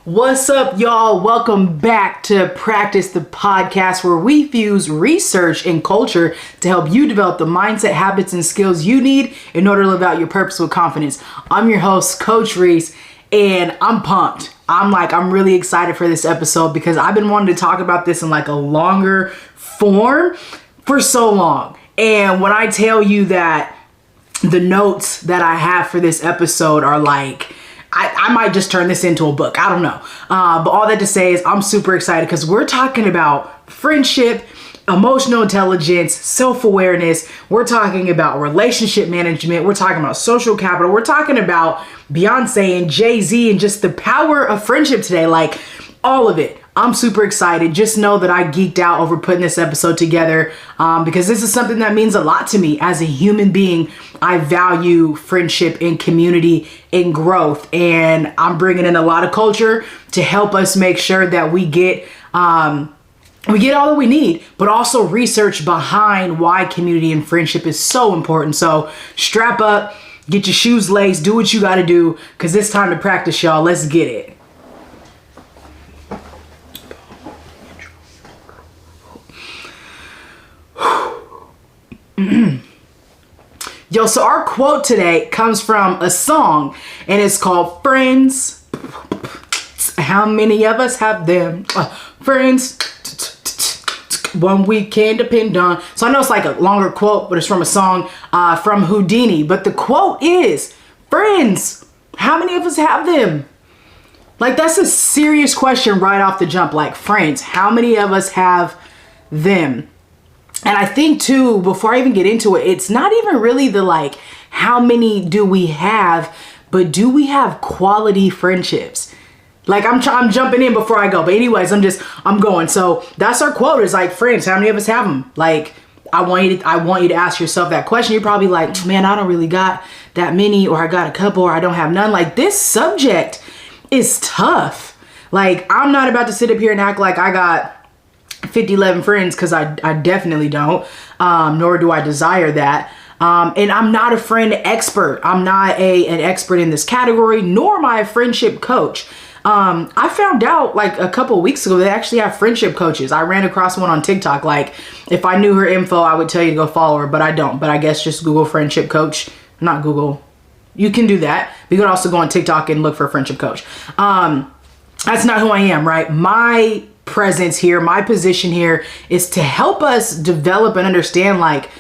What's up, y'all? Welcome back to Practice the Podcast, where we fuse research and culture to help you develop the mindset, habits, and skills you need in order to live out your purpose with confidence. I'm your host, Coach Rees, and I'm pumped. I'm really excited for this episode because I've been wanting to talk about this in like a longer form for so long. And when I tell you that the notes that I have for this episode are like, I might just turn this into a book. I don't know. But all that to say is I'm super excited because we're talking about friendship, emotional intelligence, self-awareness. We're talking about relationship management. We're talking about social capital. We're talking about Beyonce and Jay Z and just the power of friendship today. Like all of it. I'm super excited. Just know that I geeked out over putting this episode together because this is something that means a lot to me as a human being. I value friendship and community and growth, and I'm bringing in a lot of culture to help us make sure that we get all that we need, but also research behind why community and friendship is so important. So strap up, get your shoes laced, do what you got to do because it's time to practice, y'all. Let's get it. Yo, so our quote today comes from a song and it's called Friends. How many of us have them? Friends. One we can depend on. So I know it's like a longer quote, but it's from a song from Houdini. But the quote is, friends, how many of us have them? Like, that's a serious question right off the jump. Like, friends, how many of us have them? And I think too, before I even get into it, it's not even really the like, how many do we have, but do we have quality friendships? Like I'm jumping in before I go, but anyways, I'm going. So that's our quote is like, friends, how many of us have them? Like, I want you to ask yourself that question. You're probably like, man, I don't really got that many, or I got a couple, or I don't have none. Like, this subject is tough. Like, I'm not about to sit up here and act like I got 11 friends because I definitely don't, nor do I desire that. And I'm not a friend expert. I'm not an expert in this category, nor am I a friendship coach. I found out like a couple of weeks ago they actually have friendship coaches. I ran across one on TikTok. Like, if I knew her info, I would tell you to go follow her, but I don't. But I guess just Google friendship coach, not Google. You can do that. You can also go on TikTok and look for a friendship coach. That's not who I am, right? My presence here, my position here is to help us develop and understand like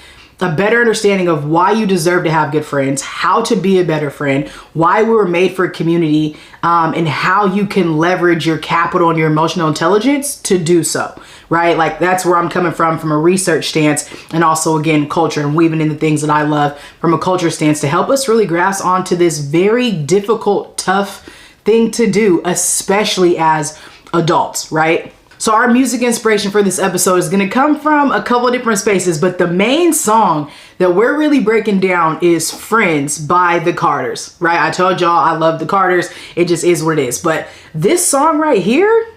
a better understanding of why you deserve to have good friends, how to be a better friend, why we were made for community, and how you can leverage your capital and your emotional intelligence to do so, right? Like, that's where I'm coming from a research stance, and also again culture, and weaving in the things that I love from a culture stance to help us really grasp onto this very difficult, tough thing to do, especially as adults, right? So our music inspiration for this episode is going to come from a couple of different spaces, but the main song that we're really breaking down is Friends by the Carters, right? I told y'all I love the Carters. It just is what it is. But this song right here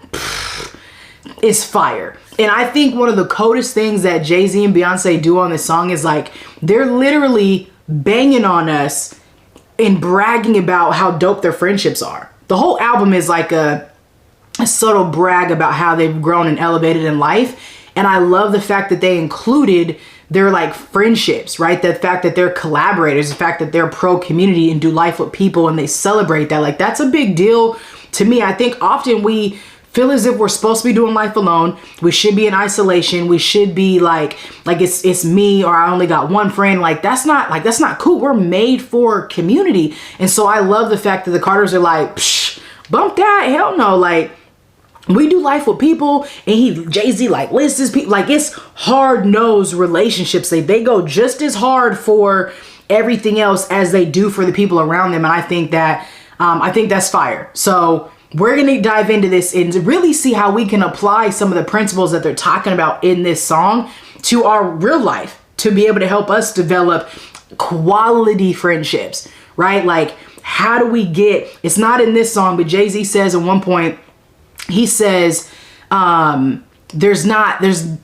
is fire. And I think one of the coolest things that Jay-Z and Beyonce do on this song is like, they're literally banging on us and bragging about how dope their friendships are. The whole album is like a subtle brag about how they've grown and elevated in life. And I love the fact that they included their like friendships, right? The fact that they're collaborators, the fact that they're pro community and do life with people and they celebrate that. Like, that's a big deal to me. I think often we feel as if we're supposed to be doing life alone. We should be in isolation. We should be like it's me, or I only got one friend. Like, that's not cool. We're made for community. And so I love the fact that the Carters are like, psh, bump that, hell no. Like, we do life with people, and Jay-Z like lists his people. Like, it's hard-nosed relationships. They go just as hard for everything else as they do for the people around them. And I think that's fire. So we're going to dive into this and really see how we can apply some of the principles that they're talking about in this song to our real life to be able to help us develop quality friendships, right? Like, how do we it's not in this song, but Jay-Z says at one point, he says, there's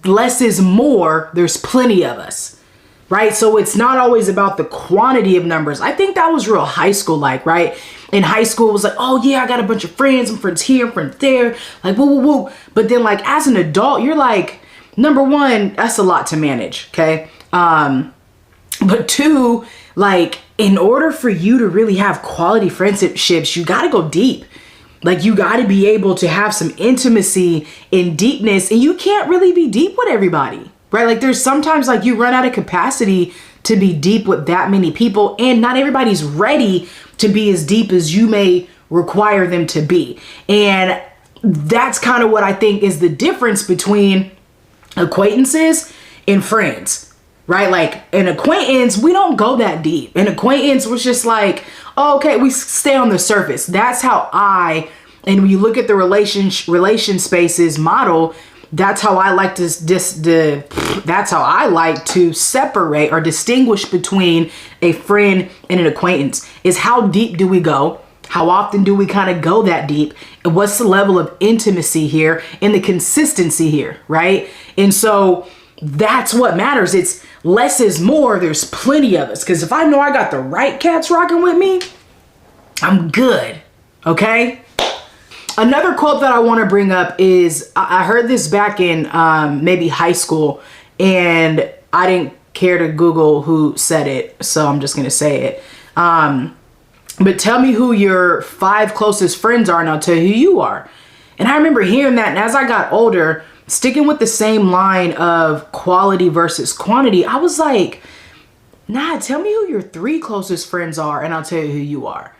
less is more, there's plenty of us, right? So it's not always about the quantity of numbers. I think that was real high school like, right? in high school, it was like, oh yeah, I got a bunch of friends. I'm friends here, I'm friends there. Like, woo, woo, woo. But then like as an adult, you're like, number one, that's a lot to manage. Okay. But two, like in order for you to really have quality friendships, you got to go deep. Like you got to be able to have some intimacy and deepness, and you can't really be deep with everybody, right? Like there's sometimes like you run out of capacity to be deep with that many people, and not everybody's ready to be as deep as you may require them to be. And that's kind of what I think is the difference between acquaintances and friends, right? Like an acquaintance, we don't go that deep. An acquaintance was just like, oh, okay, we stay on the surface. That's how and when you look at the relation spaces model, that's how I like to that's how I like to separate or distinguish between a friend and an acquaintance. Is how deep do we go? How often do we kind of go that deep? And what's the level of intimacy here and the consistency here, right? And so that's what matters. It's less is more. There's plenty of us. Because if I know I got the right cats rocking with me, I'm good. Okay? Another quote that I want to bring up is, I heard this back in maybe high school, and I didn't care to Google who said it, so I'm just going to say it. But tell me who your 5 closest friends are, and I'll tell you who you are. And I remember hearing that, and as I got older, sticking with the same line of quality versus quantity, I was like, nah, tell me who your 3 closest friends are, and I'll tell you who you are.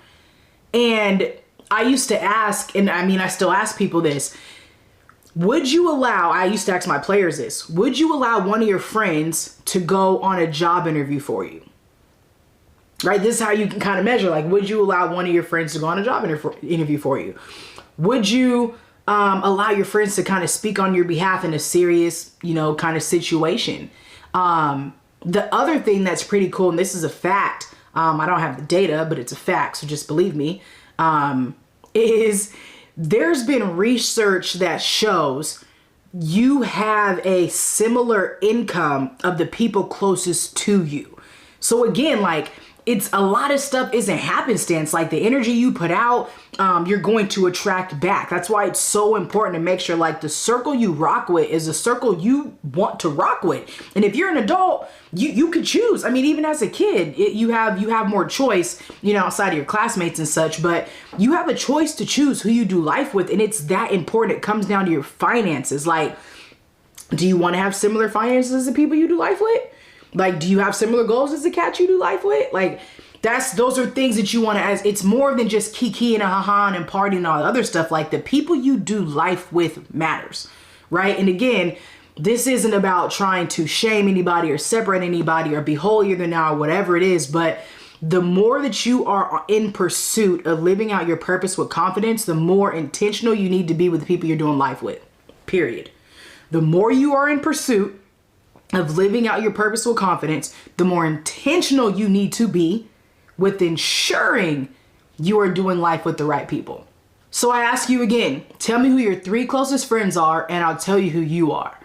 And I used to ask, and I mean, I still ask people this, I used to ask my players this, would you allow one of your friends to go on a job interview for you? Right? This is how you can kind of measure, like, would you allow one of your friends to go on a job interview for you? Would you allow your friends to kind of speak on your behalf in a serious, kind of situation? The other thing that's pretty cool, and this is a fact, I don't have the data, but it's a fact, so just believe me, is there's been research that shows you have a similar income of the people closest to you. So again, like, it's a lot of stuff isn't happenstance. Like the energy you put out, you're going to attract back. That's why it's so important to make sure like the circle you rock with is a circle you want to rock with. And if you're an adult, you could choose. I mean, even as a kid, you have more choice, outside of your classmates and such, but you have a choice to choose who you do life with. And it's that important. It comes down to your finances. Like, do you want to have similar finances as the people you do life with? Like, do you have similar goals as the cat you do life with? Like, those are things that you want to ask. It's more than just kiki and ha-ha and partying and all the other stuff. Like, the people you do life with matters, right? And again, this isn't about trying to shame anybody or separate anybody or be holier than thou or whatever it is. But the more that you are in pursuit of living out your purpose with confidence, the more intentional you need to be with the people you're doing life with, period. The more you are in pursuit of living out your purpose with confidence, the more intentional you need to be with ensuring you are doing life with the right people. So I ask you again, tell me who your 3 closest friends are, and I'll tell you who you are.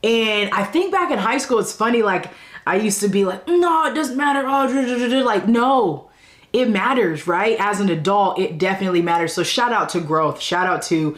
And I think back in high school, it's funny, like I used to be like, no, it doesn't matter. Oh, like, no, it matters, right? As an adult, it definitely matters. So shout out to growth. Shout out to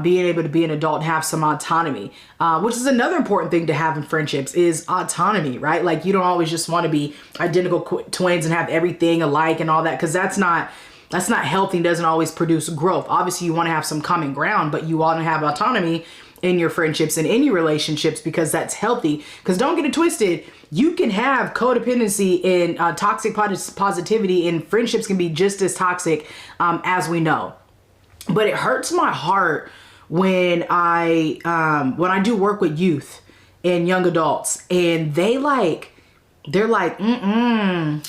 being able to be an adult and have some autonomy, which is another important thing to have in friendships is autonomy, right? Like you don't always just want to be identical twins and have everything alike and all that, because that's not healthy, doesn't always produce growth. Obviously you want to have some common ground, but you want to have autonomy in your friendships and in your relationships, because that's healthy. Because don't get it twisted, you can have codependency and toxic positivity, and friendships can be just as toxic as we know. But it hurts my heart when I do work with youth and young adults, and they're like, I'm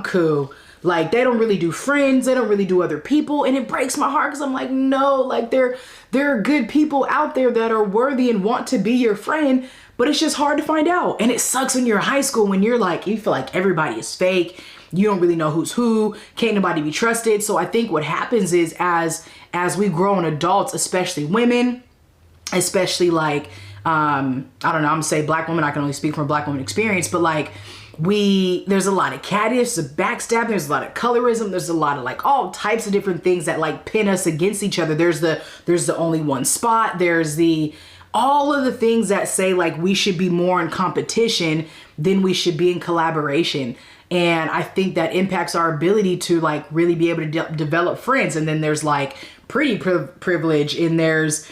cool. Like, they don't really do friends. They don't really do other people. And it breaks my heart because I'm like, no, like there are good people out there that are worthy and want to be your friend, but it's just hard to find out. And it sucks when you're in high school, when you're like, you feel like everybody is fake. You don't really know who's who. Can't nobody be trusted. So I think what happens is as we grow in adults, especially women, especially like I don't know, I'm gonna say black woman, I can only speak from a black woman experience, but like there's a lot of cattiness, there's backstabbing, there's a lot of colorism, there's a lot of like all types of different things that like pin us against each other. There's the only one spot, there's all of the things that say like we should be more in competition than we should be in collaboration. And I think that impacts our ability to like really be able to develop friends. And then there's like pretty privilege, and there's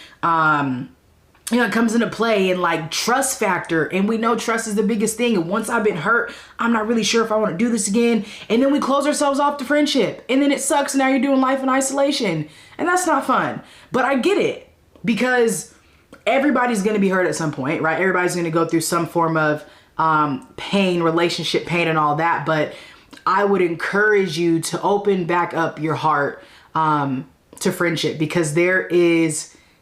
it comes into play, and like trust factor. And we know trust is the biggest thing. And once I've been hurt, I'm not really sure if I want to do this again. And then we close ourselves off to friendship, and then it sucks. Now you're doing life in isolation, and that's not fun. But I get it, because everybody's going to be hurt at some point, right? Everybody's going to go through some form of pain, relationship pain and all that. But I would encourage you to open back up your heart to friendship, because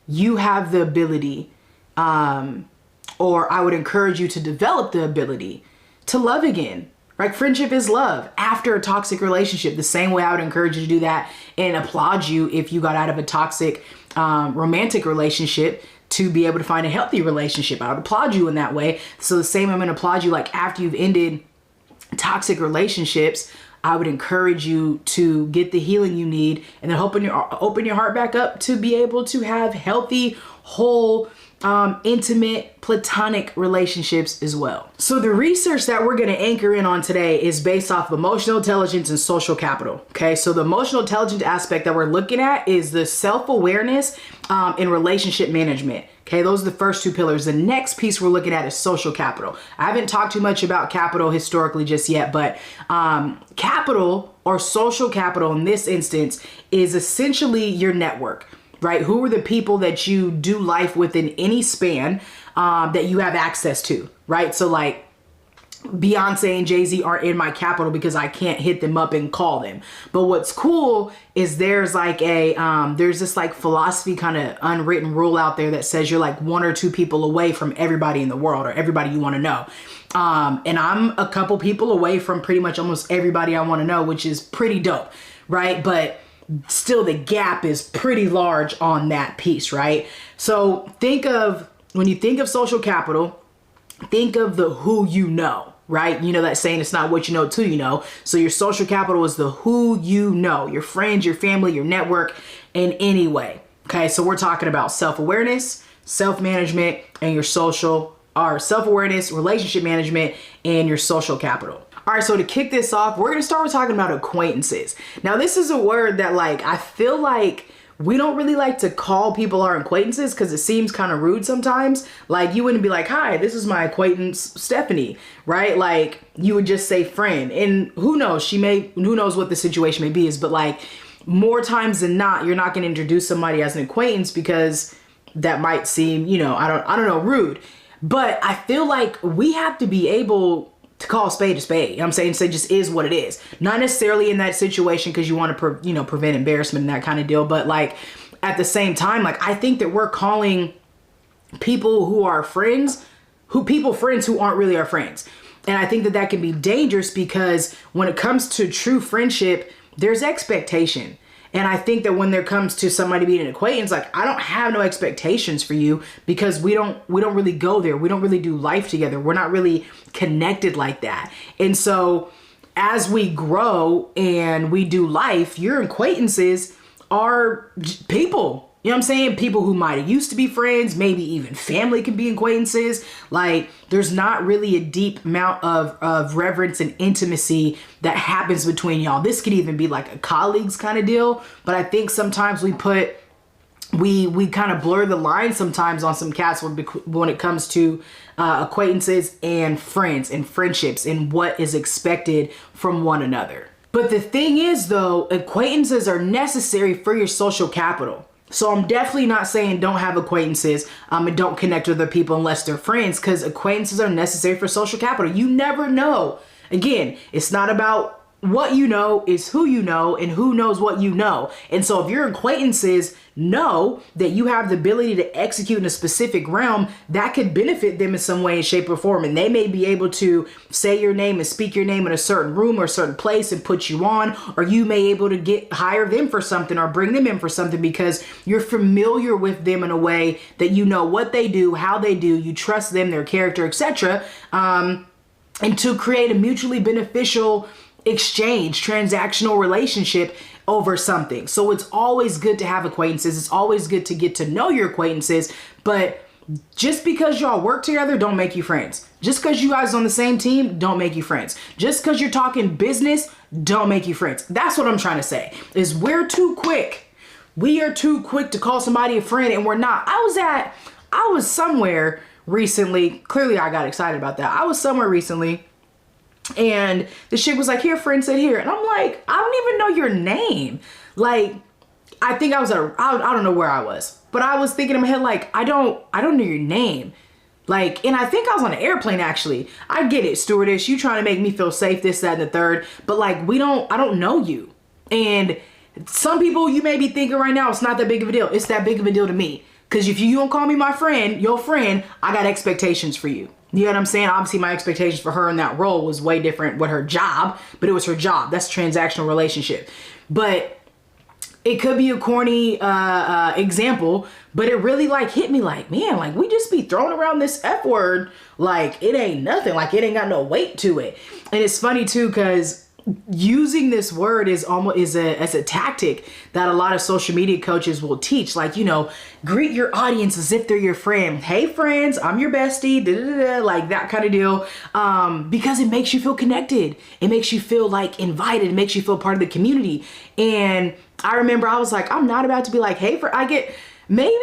you have the ability, or I would encourage you to develop the ability to love again. Right? Friendship is love after a toxic relationship. The same way I would encourage you to do that and applaud you if you got out of a toxic romantic relationship to be able to find a healthy relationship. I would applaud you in that way. So the same, I'm going to applaud you like after you've ended toxic relationships. I would encourage you to get the healing you need, and then open your heart back up to be able to have healthy, whole, intimate, platonic relationships as well. So the research that we're going to anchor in on today is based off of emotional intelligence and social capital. Okay, so the emotional intelligence aspect that we're looking at is the self-awareness and relationship management. Okay, those are the first two pillars. The next piece we're looking at is social capital. I haven't talked too much about capital historically just yet, but capital or social capital in this instance is essentially your network, right? Who are the people that you do life with in any span that you have access to, right? So like Beyonce and Jay Z aren't in my capital because I can't hit them up and call them. But what's cool is there's like there's this like philosophy kind of unwritten rule out there that says you're like one or two people away from everybody in the world, or everybody you want to know. And I'm a couple people away from pretty much almost everybody I want to know, which is pretty dope, right? But still the gap is pretty large on that piece, right? So when you think of social capital, think of the who you know, right? You know that saying, it's not what you know, it's who you know. So your social capital is the who you know, your friends, your family, your network in any way. Okay, so we're talking about self-awareness, self-management, and your self-awareness, relationship management, and your social capital. All right, so to kick this off, we're going to start with talking about acquaintances. Now, this is a word that like I feel like we don't really like to call people our acquaintances because it seems kind of rude sometimes. Like you wouldn't be like, hi, this is my acquaintance Stephanie, right? Like you would just say friend. And who knows, who knows what the situation may be, but like more times than not, you're not going to introduce somebody as an acquaintance because that might seem, I don't know, rude. But I feel like we have to be able to call a spade a spade. You know what I'm saying? So it just is what it is. Not necessarily in that situation because you want to, prevent embarrassment and that kind of deal. But like at the same time, like I think that we're calling people who are friends, friends who aren't really our friends. And I think that that can be dangerous because when it comes to true friendship, there's expectation. And I think that when there comes to somebody being an acquaintance, like I don't have no expectations for you because we don't really go there. We don't really do life together. We're not really connected like that. And so as we grow and we do life, your acquaintances are people. You know what I'm saying? People who might have used to be friends, maybe even family can be acquaintances. Like there's not really a deep amount of reverence and intimacy that happens between y'all. This could even be like a colleagues kind of deal. But I think sometimes we kind of blur the line sometimes on some cats when it comes to acquaintances and friends and friendships and what is expected from one another. But the thing is though, acquaintances are necessary for your social capital. So I'm definitely not saying don't have acquaintances and don't connect with other people unless they're friends, because acquaintances are necessary for social capital. You never know. Again, it's not about what you know is who you know, and who knows what you know. And so if your acquaintances know that you have the ability to execute in a specific realm, that could benefit them in some way, shape, or form. And they may be able to say your name and speak your name in a certain room or a certain place and put you on, or you may able to hire them for something or bring them in for something because you're familiar with them in a way that you know what they do, how they do, you trust them, their character, etc. And to create a mutually beneficial exchange, transactional relationship over something. So it's always good to have acquaintances. It's always good to get to know your acquaintances, but just because y'all work together don't make you friends. Just because you guys on the same team don't make you friends. Just because you're talking business don't make you friends. That's what I'm trying to say, is we're too quick. We are too quick to call somebody a friend, and we're not. I was somewhere recently. Clearly I got excited about that. I was somewhere recently and the chick was like, here, friend, sit here. And I'm like, I don't even know your name. Like, I think I was I don't know where I was, but I was thinking in my head, like, I don't know your name. Like, and I think I was on an airplane, actually. I get it, stewardess, you trying to make me feel safe, this, that, and the third, but like, I don't know you. And some people, you may be thinking right now, it's not that big of a deal. It's that big of a deal to me. Because if you don't call me my friend, your friend, I got expectations for you. You know what I'm saying? Obviously, my expectations for her in that role was way different with her job, but it was her job. That's a transactional relationship. But it could be a corny example, but it really like hit me like, man, like we just be throwing around this F word like it ain't nothing, like it ain't got no weight to it. And it's funny too, because using this word is almost as a tactic that a lot of social media coaches will teach. Like, you know, greet your audience as if they're your friend. Hey friends, I'm your bestie, like that kind of deal. Because it makes you feel connected. It makes you feel like invited. It makes you feel part of the community. And I remember I was like, I'm not about to be like, hey, maybe,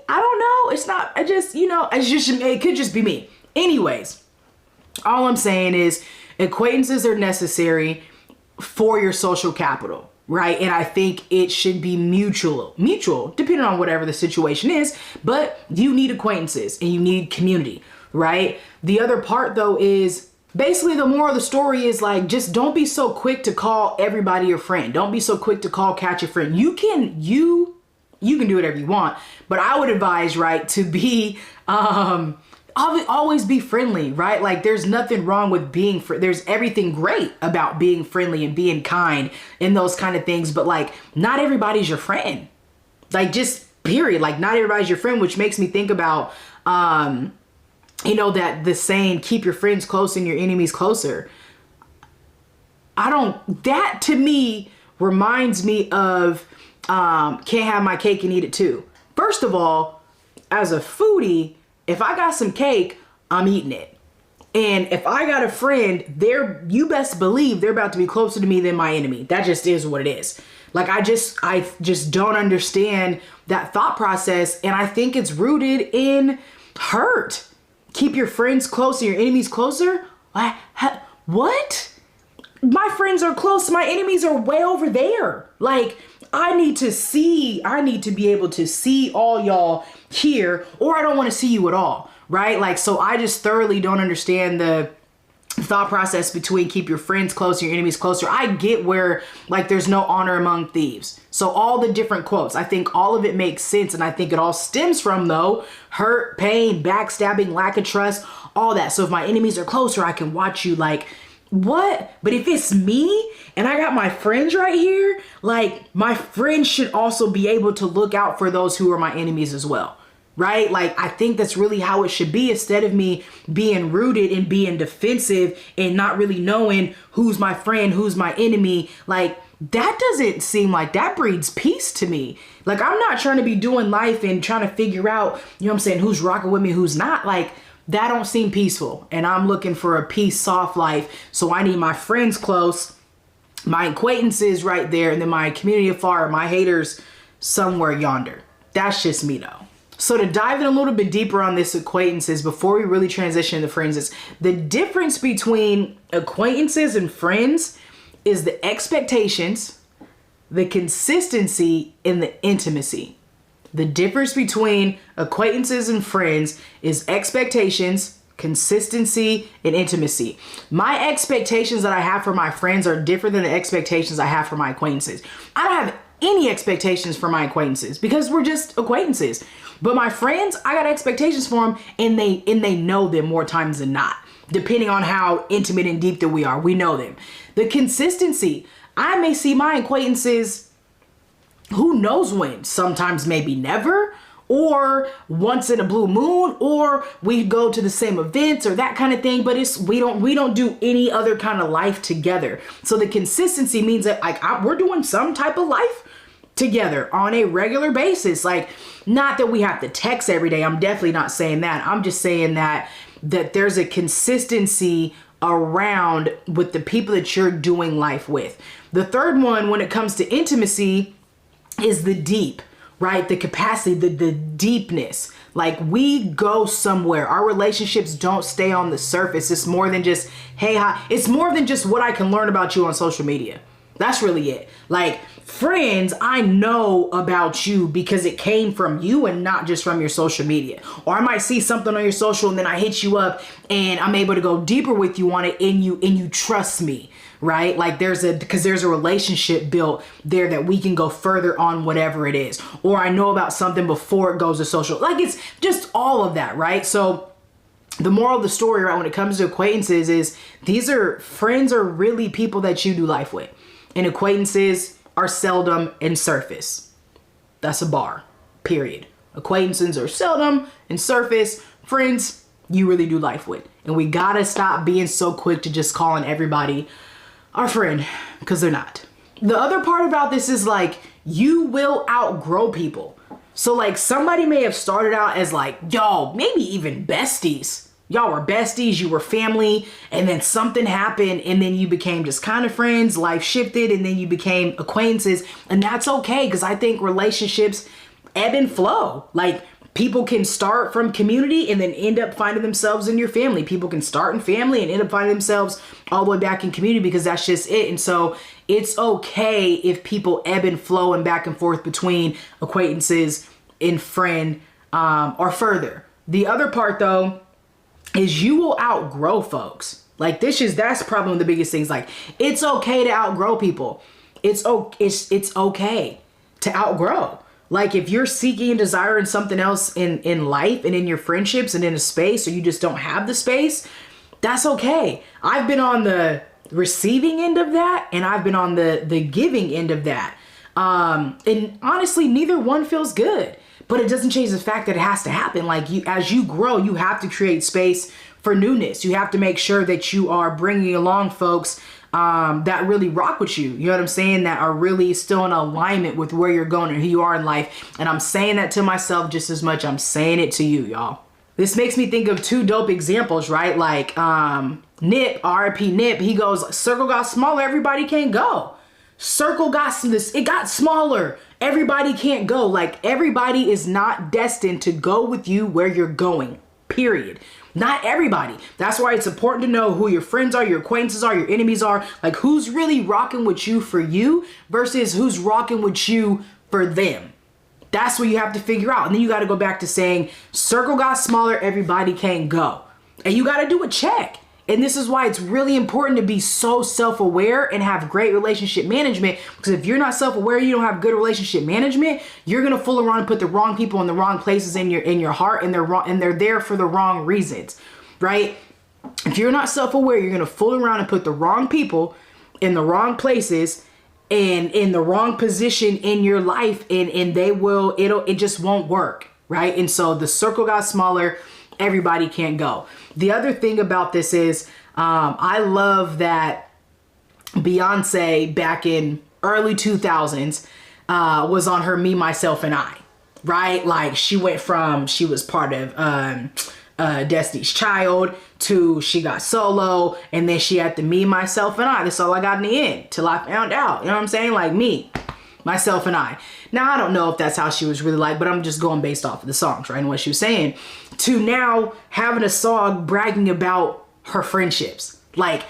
I don't know. It's not, it could just be me. Anyways, all I'm saying is acquaintances are necessary for your social capital, right? And I think it should be mutual, depending on whatever the situation is, but you need acquaintances and you need community, right? The other part though is basically the moral of the story is like, just don't be so quick to call everybody your friend. Don't be so quick to call Kat your friend. You can do whatever you want, but I would advise, right, to be, always be friendly, right? Like there's nothing wrong with being there's everything great about being friendly and being kind and those kind of things, but like not everybody's your friend. Like just period. Like not everybody's your friend, which makes me think about that the saying, keep your friends close and your enemies closer. That to me reminds me of can't have my cake and eat it too. First of all, as a foodie, if I got some cake, I'm eating it. And if I got a friend, you best believe they're about to be closer to me than my enemy. That just is what it is. Like I just don't understand that thought process. And I think it's rooted in hurt. Keep your friends close and your enemies closer? What? My friends are close. My enemies are way over there. Like I need to be able to see all y'all here, or I don't want to see you at all, right? Like, so I just thoroughly don't understand the thought process between keep your friends close, your enemies closer. I get where like there's no honor among thieves. So all the different quotes, I think all of it makes sense. And I think it all stems from though, hurt, pain, backstabbing, lack of trust, all that. So if my enemies are closer, I can watch you like, what? But if it's me and I got my friends right here, like my friends should also be able to look out for those who are my enemies as well, right? Like I think that's really how it should be, instead of me being rooted and being defensive and not really knowing who's my friend, who's my enemy. Like that doesn't seem like that breeds peace to me. Like I'm not trying to be doing life and trying to figure out, you know what I'm saying, who's rocking with me, who's not. Like that don't seem peaceful. And I'm looking for a peace, soft life. So I need my friends close, my acquaintances right there, and then my community afar, my haters somewhere yonder. That's just me though. So to dive in a little bit deeper on this acquaintances before we really transition to friends, is the difference between acquaintances and friends is the expectations, the consistency, and the intimacy. The difference between acquaintances and friends is expectations, Consistency and intimacy. My expectations that I have for my friends are different than the expectations I have for my acquaintances. I don't have any expectations for my acquaintances because we're just acquaintances. But my friends, I got expectations for them, and they know them more times than not. Depending on how intimate and deep that we are, we know them. The consistency. I may see my acquaintances, who knows when, sometimes maybe never, or once in a blue moon, or we go to the same events or that kind of thing, but we don't do any other kind of life together. So the consistency means that we're doing some type of life together on a regular basis. Like, not that we have to text every day. I'm definitely not saying that. I'm just saying that there's a consistency around with the people that you're doing life with. The third one, when it comes to intimacy, is the deep. Right? The capacity, the deepness. Like, we go somewhere. Our relationships don't stay on the surface. It's more than just, hey, hi. It's more than just what I can learn about you on social media. That's really it. Like, friends, I know about you because it came from you and not just from your social media. Or I might see something on your social and then I hit you up and I'm able to go deeper with you on it, and you trust me. Right? Like, because there's a relationship built there that we can go further on whatever it is. Or I know about something before it goes to social. Like, it's just all of that, right? So the moral of the story, right, when it comes to acquaintances is friends are really people that you do life with. And acquaintances are seldom and surface. That's a bar, period. Acquaintances are seldom and surface. Friends, you really do life with. And we gotta stop being so quick to just calling everybody our friend, because they're not. The other part about this is, like, you will outgrow people. So, like, somebody may have started out as like, yo, maybe even besties. Y'all were besties, you were family, and then something happened, and then you became just kind of friends, life shifted, and then you became acquaintances. And that's okay, because I think relationships ebb and flow. Like, people can start from community and then end up finding themselves in your family. People can start in family and end up finding themselves all the way back in community, because that's just it. And so it's okay if people ebb and flow and back and forth between acquaintances and friend or further. The other part, though, is you will outgrow folks. Like, that's probably one of the biggest things. Like, it's okay to outgrow people. It's okay to outgrow. Like, if you're seeking and desiring something else in life and in your friendships and in a space, or you just don't have the space, that's okay. I've been on the receiving end of that, and I've been on the giving end of that. And honestly, neither one feels good, but it doesn't change the fact that it has to happen. Like, as you grow, you have to create space for newness. You have to make sure that you are bringing along folks that really rock with you. You know what I'm saying? That are really still in alignment with where you're going and who you are in life. And I'm saying that to myself just as much I'm saying it to you, y'all. This makes me think of two dope examples, right? Like Nip, RIP Nip, he goes, circle got smaller, everybody can't go. Circle got it got smaller, everybody can't go. Like, everybody is not destined to go with you where you're going, period. Not everybody. That's why it's important to know who your friends are, your acquaintances are, your enemies are. Like, who's really rocking with you for you versus who's rocking with you for them. That's what you have to figure out. And then you got to go back to saying, circle got smaller, everybody can't go. And you got to do a check. And this is why it's really important to be so self-aware and have great relationship management. Because if you're not self-aware, you don't have good relationship management, you're going to fool around and put the wrong people in the wrong places in your heart, and they're there for the wrong reasons, right? If you're not self-aware, you're going to fool around and put the wrong people in the wrong places and in the wrong position in your life, and it just won't work, right? And so the circle got smaller, everybody can't go. The other thing about this is I love that Beyonce back in early 2000s was on her Me, Myself, and I, right? Like, she went from, she was part of Destiny's Child to she got solo, and then she had the Me, Myself, and I. That's all I got in the end till I found out. You know what I'm saying? Like, me, myself, and I. Now, I don't know if that's how she was really like, but I'm just going based off of the songs, right? And what she was saying, to now having a song bragging about her friendships. Like,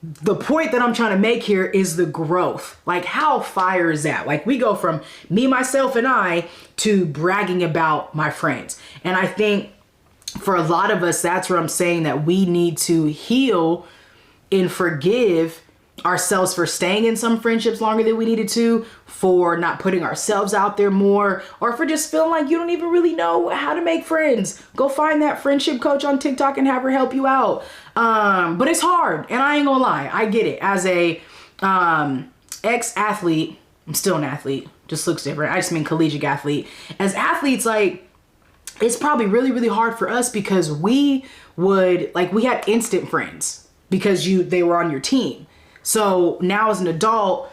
the point that I'm trying to make here is the growth. Like, how fire is that? Like, we go from me, myself, and I to bragging about my friends. And I think for a lot of us, that's where I'm saying that we need to heal and forgive ourselves for staying in some friendships longer than we needed to, for not putting ourselves out there more, or for just feeling like you don't even really know how to make friends. Go find that friendship coach on TikTok and have her help you out. But it's hard, and I ain't gonna lie, I get it. As a ex-athlete, I'm still an athlete, just looks different. I just mean collegiate athlete. As athletes, like, it's probably really, really hard for us because we had instant friends because they were on your team. So now as an adult,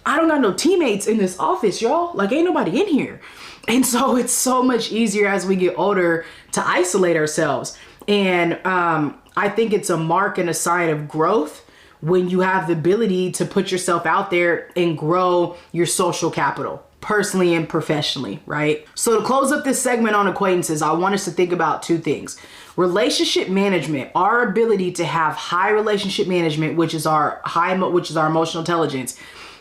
I don't got no teammates in this office, y'all. Like, ain't nobody in here. And so it's so much easier as we get older to isolate ourselves. And I think it's a mark and a sign of growth when you have the ability to put yourself out there and grow your social capital, personally and professionally, right? So to close up this segment on acquaintances, I want us to think about two things. Relationship management, our ability to have high relationship management, which is our emotional intelligence.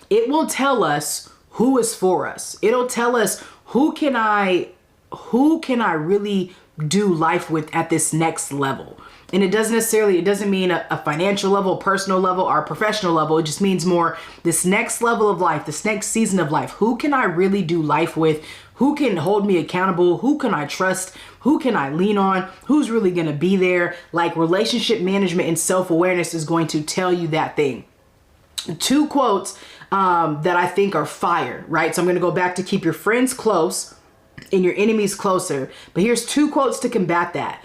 It will tell us who is for us. It'll tell us who can I really do life with at this next level. And it doesn't mean a financial level, personal level, or professional level. It just means more this next level of life, this next season of life. Who can I really do life with? Who can hold me accountable? Who can I trust? Who can I lean on? Who's really going to be there? Like, relationship management and self-awareness is going to tell you that thing. Two quotes that I think are fire, right? So I'm going to go back to keep your friends close and your enemies closer. But here's two quotes to combat that.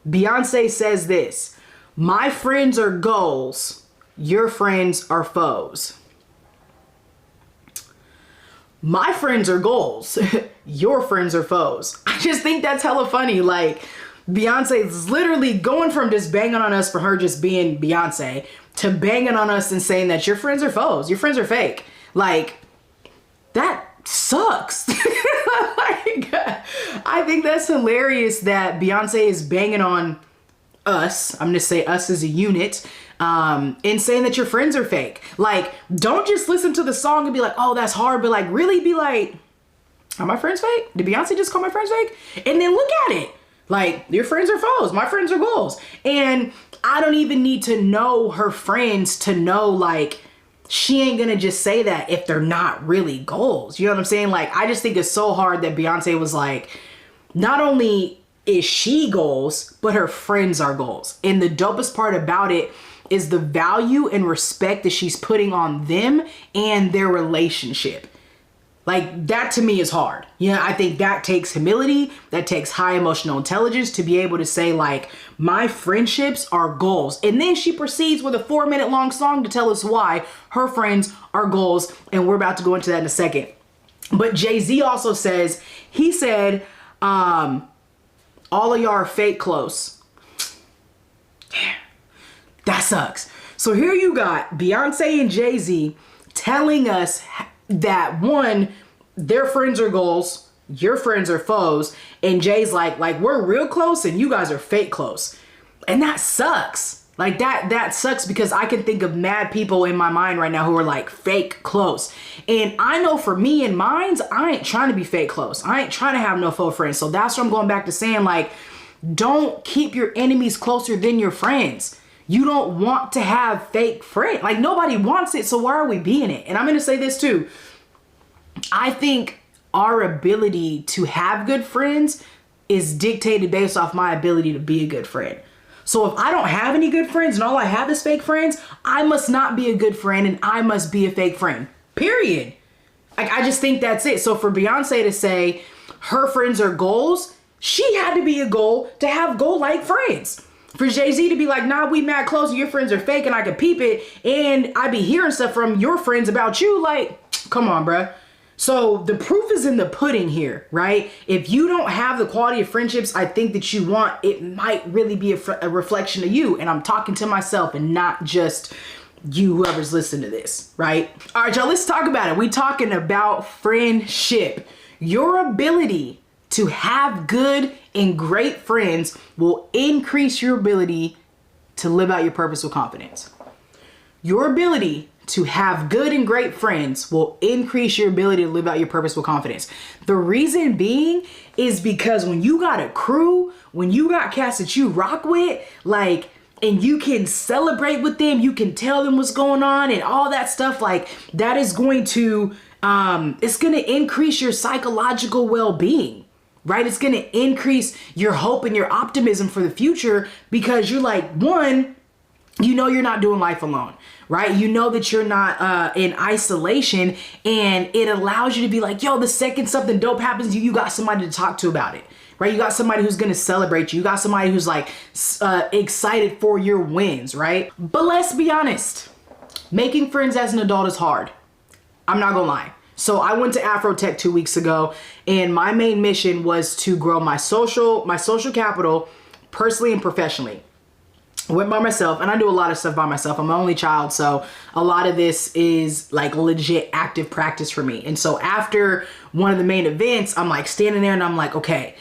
Beyonce says this: "My friends are goals, your friends are foes." My friends are goals, your friends are foes. I just think that's hella funny. Like, Beyonce is literally going from just banging on us for her just being Beyonce to banging on us and saying that your friends are foes, your friends are fake. Like, that sucks. Like, I think that's hilarious that Beyonce is banging on us. I'm gonna say us as a unit, and saying that your friends are fake. Like, don't just listen to the song and be like, oh, that's hard, but like, really be like, are my friends fake? Did Beyonce just call my friends fake? And then look at it. Like, your friends are foes, my friends are goals. And I don't even need to know her friends to know, like, she ain't gonna just say that if they're not really goals. You know what I'm saying? Like, I just think it's so hard that Beyonce was like, not only is she goals, but her friends are goals. And the dopest part about it is the value and respect that she's putting on them and their relationship. Like, that to me is hard. Yeah, I think that takes humility, that takes high emotional intelligence to be able to say, like, my friendships are goals. And then she proceeds with a 4-minute long song to tell us why her friends are goals. And we're about to go into that in a second. But Jay-Z also says, he said, all of y'all are fake close. Damn, that sucks. So here you got Beyonce and Jay-Z telling us that, one, their friends are goals, your friends are foes, and Jay's like we're real close and you guys are fake close. And that sucks. Like, that sucks, because I can think of mad people in my mind right now who are like fake close. And I know for me and mines, I ain't trying to be fake close. I ain't trying to have no faux friends. So that's what I'm going back to saying, like, don't keep your enemies closer than your friends. You don't want to have fake friends. Like, nobody wants it, so why are we being it? And I'm going to say this too. I think our ability to have good friends is dictated based off my ability to be a good friend. So if I don't have any good friends and all I have is fake friends, I must not be a good friend and I must be a fake friend. Period. Like, I just think that's it. So for Beyonce to say her friends are goals, she had to be a goal to have goal-like friends. For Jay-Z to be like, nah, we mad close and your friends are fake and I can peep it, and I be hearing stuff from your friends about you, like, come on, bruh. So the proof is in the pudding here, right? If you don't have the quality of friendships I think that you want, it might really be a reflection of you. And I'm talking to myself and not just you, whoever's listening to this, right? All right, y'all, let's talk about it. We talking about friendship. Your ability to have good and great friends will increase your ability to live out your purpose with confidence. Your ability to have good and great friends will increase your ability to live out your purpose with confidence. The reason being is because when you got a crew, when you got cats that you rock with, like, and you can celebrate with them, you can tell them what's going on and all that stuff, like, that is going to, it's going to increase your psychological well-being, right? It's going to increase your hope and your optimism for the future, because you're like, one, you know you're not doing life alone, right? You know that you're not in isolation, and it allows you to be like, yo, the second something dope happens to you, you got somebody to talk to about it, right? You got somebody who's going to celebrate you. You got somebody who's like excited for your wins, right? But let's be honest, making friends as an adult is hard. I'm not gonna lie. So I went to Afrotech 2 weeks ago, and my main mission was to grow my social capital personally and professionally. I went by myself, and I do a lot of stuff by myself. I'm my only child, so a lot of this is like legit active practice for me. And so after one of the main events, I'm like standing there and I'm like, okay,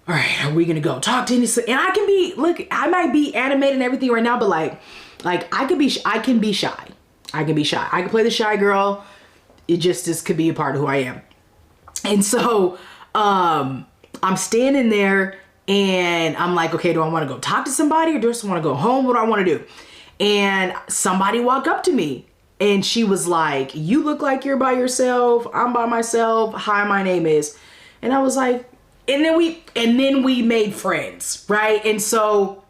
all right, are we gonna go talk to any? And I can be, look, I might be animated and everything right now, but like I can be shy. I can be shy. I can play the shy girl. It just, this could be a part of who I am. And so I'm standing there and I'm like, okay, do I want to go talk to somebody, or do I just want to go home? What do I want to do? And somebody walked up to me and she was like, you look like you're by yourself. I'm by myself. Hi, my name is. And I was like, and then we made friends, right? And so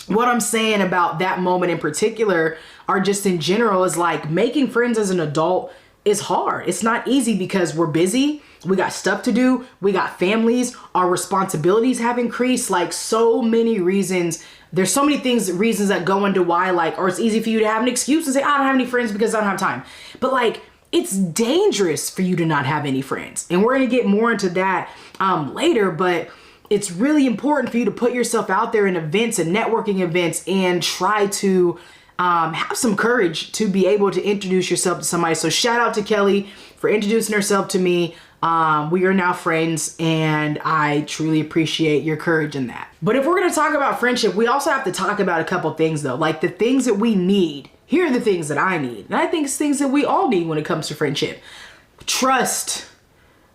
what I'm saying about that moment in particular, or just in general, is like making friends as an adult is hard. It's not easy because we're busy. We got stuff to do. We got families. Our responsibilities have increased. Like, so many reasons. There's so many reasons that go into why, like, or it's easy for you to have an excuse and say, I don't have any friends because I don't have time. But like, it's dangerous for you to not have any friends. And we're going to get more into that later, but it's really important for you to put yourself out there in events and networking events and try to have some courage to be able to introduce yourself to somebody. So shout out to Kelly for introducing herself to me. We are now friends, and I truly appreciate your courage in that. But if we're going to talk about friendship, we also have to talk about a couple things though, like the things that we need. Here are the things that I need. And I think it's things that we all need when it comes to friendship. Trust.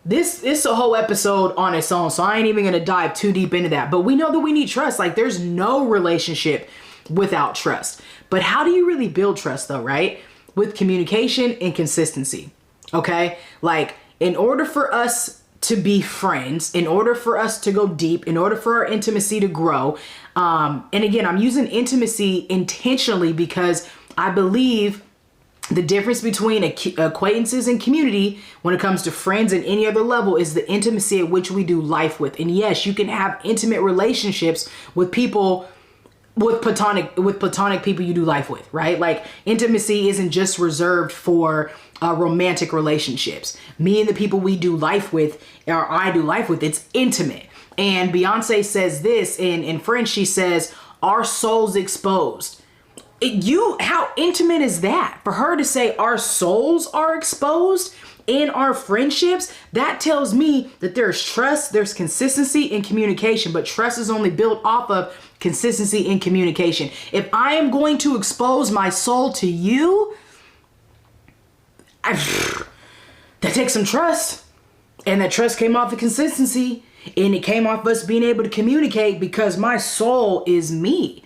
This is a whole episode on its own, so I ain't even going to dive too deep into that. But we know that we need trust. Like, there's no relationship without trust. But how do you really build trust though, right? With communication and consistency. Okay? Like, in order for us to be friends, in order for us to go deep, in order for our intimacy to grow, and again, I'm using intimacy intentionally because I believe the difference between acquaintances and community when it comes to friends and any other level is the intimacy at which we do life with. And yes, you can have intimate relationships with people, with platonic people you do life with, right? Like, intimacy isn't just reserved for romantic relationships. Me and the people we do life with, or I do life with, it's intimate. And Beyonce says this in French. She says, our souls exposed. How intimate is that? For her to say our souls are exposed in our friendships, that tells me that there's trust, there's consistency and communication, but trust is only built off of consistency and communication. If I am going to expose my soul to you, that takes some trust. And that trust came off of consistency, and it came off us being able to communicate because my soul is me.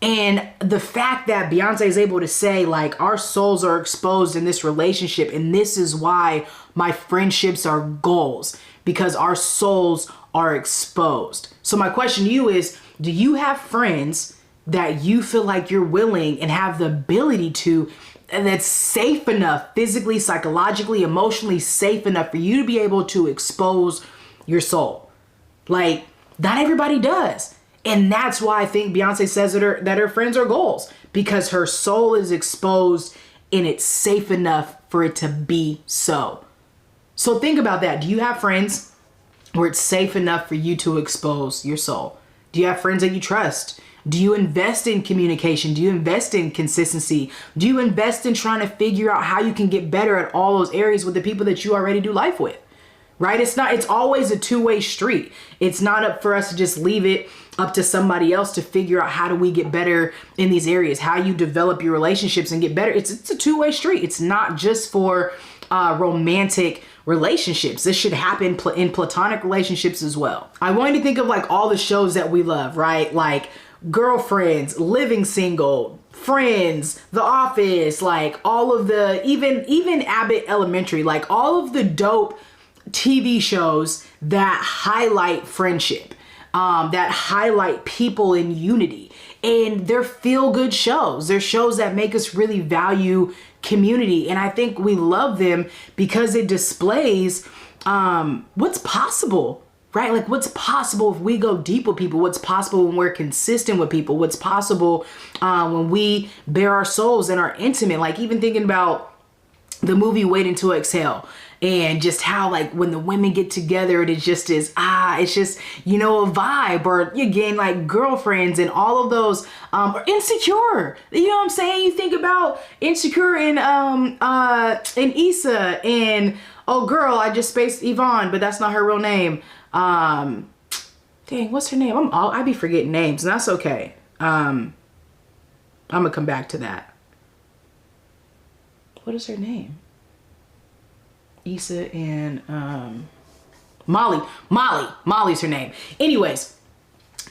And the fact that Beyonce is able to say, like, our souls are exposed in this relationship, and this is why my friendships are goals, because our souls are exposed. So my question to you is, do you have friends that you feel like you're willing and have the ability to, and that's safe enough, physically, psychologically, emotionally safe enough for you to be able to expose your soul? Like, not everybody does. And that's why I think Beyonce says that her friends are goals, because her soul is exposed and it's safe enough for it to be so. So think about that. Do you have friends where it's safe enough for you to expose your soul? Do you have friends that you trust? Do you invest in communication? Do you invest in consistency? Do you invest in trying to figure out how you can get better at all those areas with the people that you already do life with? right? It's always a two-way street. It's not up for us to just leave it up to somebody else to figure out how do we get better in these areas, how you develop your relationships and get better. It's a two-way street. It's not just for romantic relationships. This should happen in platonic relationships as well. I want you to think of like all the shows that we love, right? Like Girlfriends, Living Single, Friends, The Office, like all of the, even Abbott Elementary, like all of the dope TV shows that highlight friendship, that highlight people in unity. And they're feel-good shows. They're shows that make us really value community. And I think we love them because it displays what's possible, right? Like what's possible if we go deep with people, what's possible when we're consistent with people, what's possible when we bare our souls and are intimate. Like even thinking about the movie Waiting to Exhale, and just how like when the women get together, it just is, it's just, you know, a vibe. Or again, like Girlfriends and all of those, or Insecure, you know what I'm saying? You think about Insecure and Issa and, oh girl, I just spaced Yvonne, but that's not her real name. Dang, what's her name? I be forgetting names, and that's okay. I'm gonna come back to that. What is her name? Issa and Molly's her name. Anyways,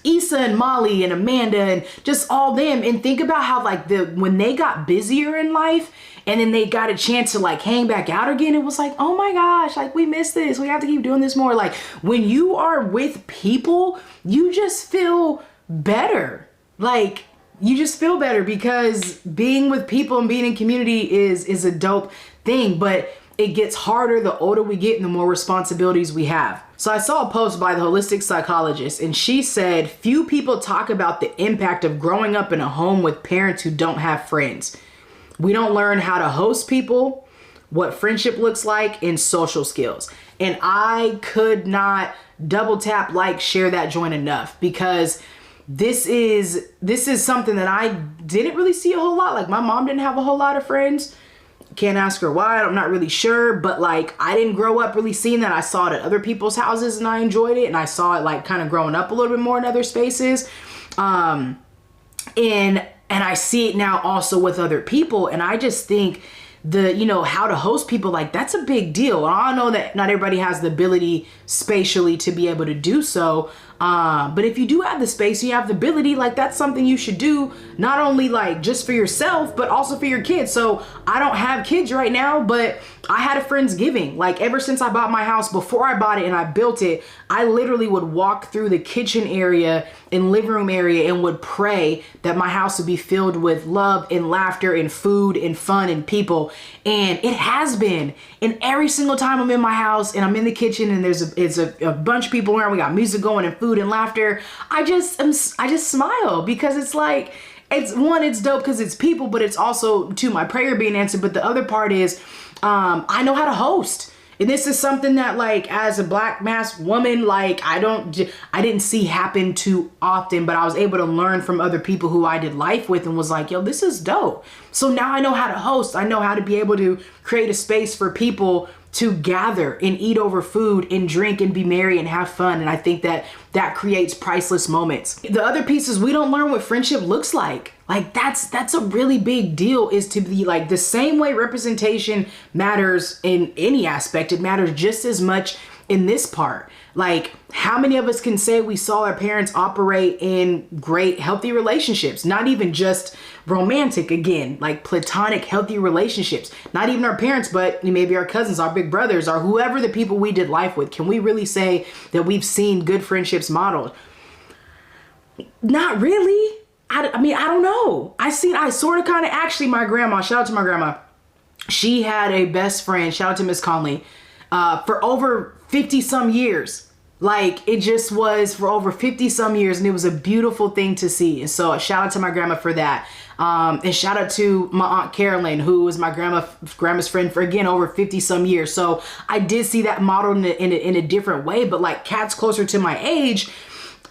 Issa and Molly and Amanda and just all them, and think about how like when they got busier in life and then they got a chance to like hang back out again, it was like, oh my gosh, like we missed this, we have to keep doing this more. Like when you are with people, you just feel better. Like you just feel better because being with people and being in community is a dope thing. But it gets harder the older we get and the more responsibilities we have. So I saw a post by the holistic psychologist, and she said, few people talk about the impact of growing up in a home with parents who don't have friends. We don't learn how to host people, what friendship looks like, and social skills. And I could not double tap, like, share that joint enough, because this is something that I didn't really see a whole lot. Like my mom didn't have a whole lot of friends. Can't ask her why, I'm not really sure, but like I didn't grow up really seeing that. I saw it at other people's houses and I enjoyed it, and I saw it like kind of growing up a little bit more in other spaces, and I see it now also with other people. And I just think how to host people, like that's a big deal. And I know that not everybody has the ability spatially to be able to do so, but if you do have the space, you have the ability, like that's something you should do, not only like just for yourself, but also for your kids. So I don't have kids right now, but I had a Friendsgiving. Like ever since I bought my house, before I bought it and I built it, I literally would walk through the kitchen area and living room area and would pray that my house would be filled with love and laughter and food and fun and people. And it has been. And every single time I'm in my house and I'm in the kitchen and it's a bunch of people around, we got music going and food and laughter, I just smile, because it's like, it's dope because it's people, but it's also to my prayer being answered. But the other part is, I know how to host. And this is something that, like, as a black masked woman, like, I didn't see happen too often, but I was able to learn from other people who I did life with and was like, yo, this is dope. So now I know how to host. I know how to be able to create a space for people to gather and eat over food and drink and be merry and have fun. And I think that creates priceless moments. The other piece is we don't learn what friendship looks like. Like that's a really big deal, is to be like, the same way representation matters in any aspect, it matters just as much in this part. Like how many of us can say we saw our parents operate in great, healthy relationships, not even just romantic, again, like platonic, healthy relationships, not even our parents, but maybe our cousins, our big brothers, or whoever the people we did life with. Can we really say that we've seen good friendships modeled? Not really. I mean, I don't know. I sort of kind of, actually, my grandma, shout out to my grandma. She had a best friend, shout out to Miss Conley, for over 50 some years. Like it just was for over 50 some years, and it was a beautiful thing to see. And so shout out to my grandma for that. And shout out to my Aunt Carolyn, who was my grandma's friend for, again, over 50 some years. So I did see that modeled in a different way, but like cats closer to my age,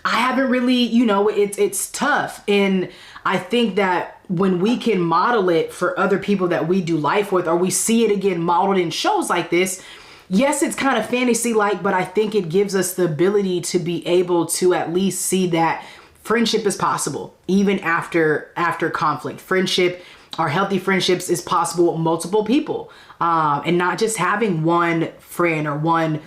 I haven't really, it's tough. And I think that when we can model it for other people that we do life with, or we see it again modeled in shows like this, yes, it's kind of fantasy-like, but I think it gives us the ability to be able to at least see that friendship is possible, even after conflict. Friendship, or healthy friendships, is possible with multiple people, and not just having one friend or one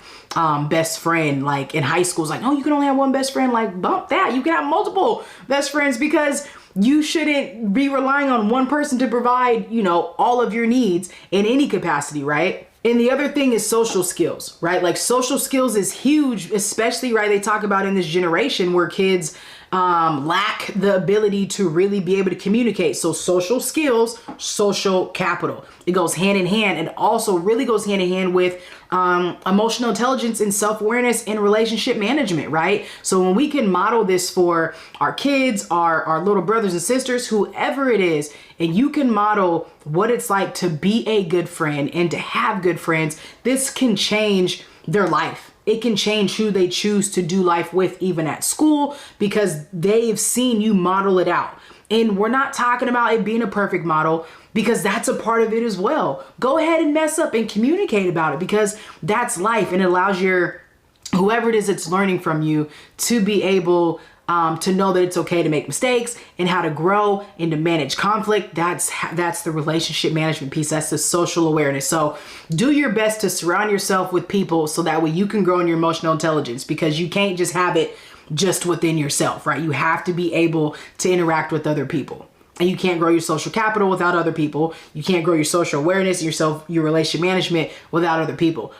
best friend. Like in high school, it's like, oh, you can only have one best friend. Like, bump that. You can have multiple best friends, because you shouldn't be relying on one person to provide, you know, all of your needs in any capacity, right? And the other thing is social skills, right? Like social skills is huge, especially, right, they talk about in this generation where kids lack the ability to really be able to communicate. So social skills, social capital, it goes hand in hand, and also really goes hand in hand with emotional intelligence and self-awareness and relationship management, right? So when we can model this for our kids, our little brothers and sisters, whoever it is, and you can model what it's like to be a good friend and to have good friends, this can change their life. It can change who they choose to do life with, even at school, because they've seen you model it out. And we're not talking about it being a perfect model, because that's a part of it as well. Go ahead and mess up and communicate about it, because that's life, and it allows whoever it is that's learning from you to be able to know that it's okay to make mistakes and how to grow and to manage conflict. That's the relationship management piece. That's the social awareness. So do your best to surround yourself with people so that way you can grow in your emotional intelligence, because you can't just have it just within yourself, right? You have to be able to interact with other people. And you can't grow your social capital without other people. You can't grow your social awareness, your relationship management without other people.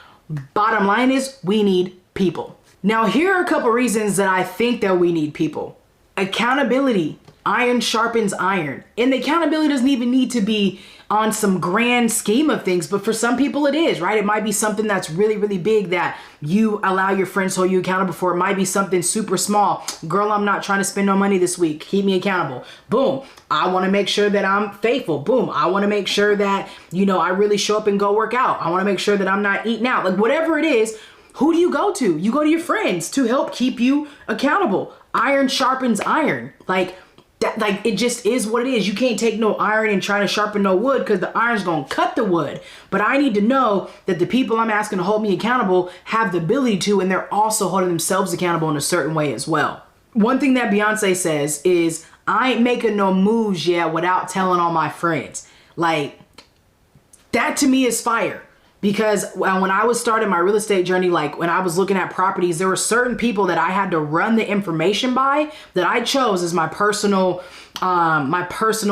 Bottom line is, we need people. Now, here are a couple reasons that I think that we need people. Accountability. Iron sharpens iron. And the accountability doesn't even need to be on some grand scheme of things, but for some people it is, right? It might be something that's really, really big that you allow your friends to hold you accountable for. It might be something super small. Girl, I'm not trying to spend no money this week. Keep me accountable. Boom. I want to make sure that I'm faithful. Boom. I want to make sure that, you know, I really show up and go work out. I want to make sure that I'm not eating out. Like whatever it is, who do you go to? You go to your friends to help keep you accountable. Iron sharpens iron. Like it just is what it is. You can't take no iron and try to sharpen no wood, because the iron's gonna cut the wood. But I need to know that the people I'm asking to hold me accountable have the ability to, and they're also holding themselves accountable in a certain way as well. One thing that Beyonce says is, I ain't making no moves yet without telling all my friends. Like, that to me is fire. Because when I was starting my real estate journey, like when I was looking at properties, there were certain people that I had to run the information by that I chose as my personal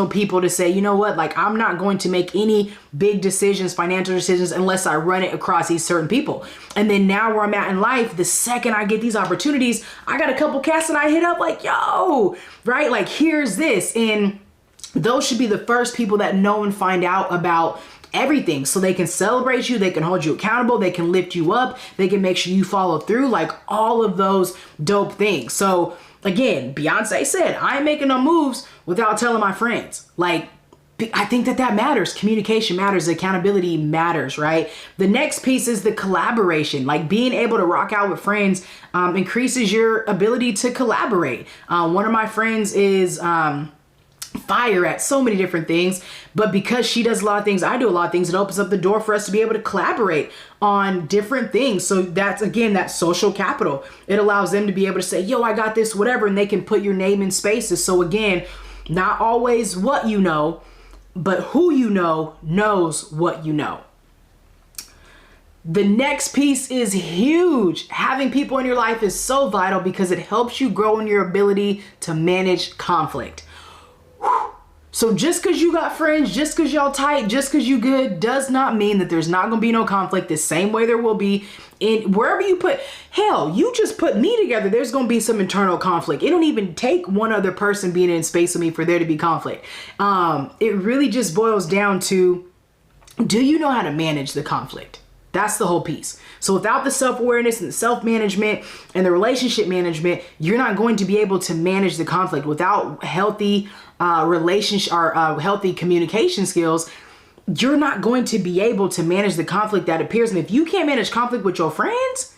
people to say, you know what, like I'm not going to make any big decisions, financial decisions, unless I run it across these certain people. And then now where I'm at in life, the second I get these opportunities, I got a couple cats that I hit up like, yo, right? Like here's this. And those should be the first people that know and find out about everything, so they can celebrate you, they can hold you accountable, they can lift you up, they can make sure you follow through, like all of those dope things. So again, Beyonce said, I ain't making no moves without telling my friends. Like, I think that matters. Communication matters. Accountability matters, right? The next piece is the collaboration. Like being able to rock out with friends increases your ability to collaborate. One of my friends is fire at so many different things, but because she does a lot of things, I do a lot of things, it opens up the door for us to be able to collaborate on different things. So that's, again, that social capital. It allows them to be able to say, yo, I got this, whatever, and they can put your name in spaces. So again, not always what you know, but who you know knows what you know. The next piece is huge. Having people in your life is so vital because it helps you grow in your ability to manage conflict. So just because you got friends, just because y'all tight, just because you good, does not mean that there's not going to be no conflict the same way there will be in wherever you put. Hell, you just put me together, there's going to be some internal conflict. It don't even take one other person being in space with me for there to be conflict. It really just boils down to, do you know how to manage the conflict? That's the whole piece. So without the self-awareness and the self-management and the relationship management, you're not going to be able to manage the conflict. Without healthy relationship or healthy communication skills, you're not going to be able to manage the conflict that appears. And if you can't manage conflict with your friends,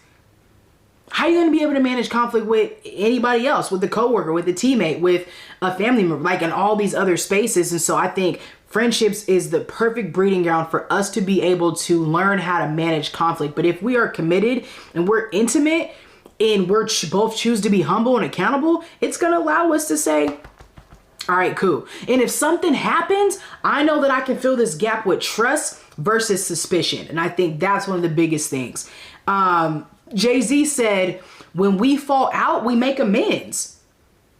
how are you going to be able to manage conflict with anybody else, with a coworker, with a teammate, with a family member, like in all these other spaces? And so I think friendships is the perfect breeding ground for us to be able to learn how to manage conflict. But if we are committed and we're intimate and we're both choose to be humble and accountable, it's going to allow us to say, all right, cool. And if something happens, I know that I can fill this gap with trust versus suspicion. And I think that's one of the biggest things. Jay-Z said, when we fall out, we make amends.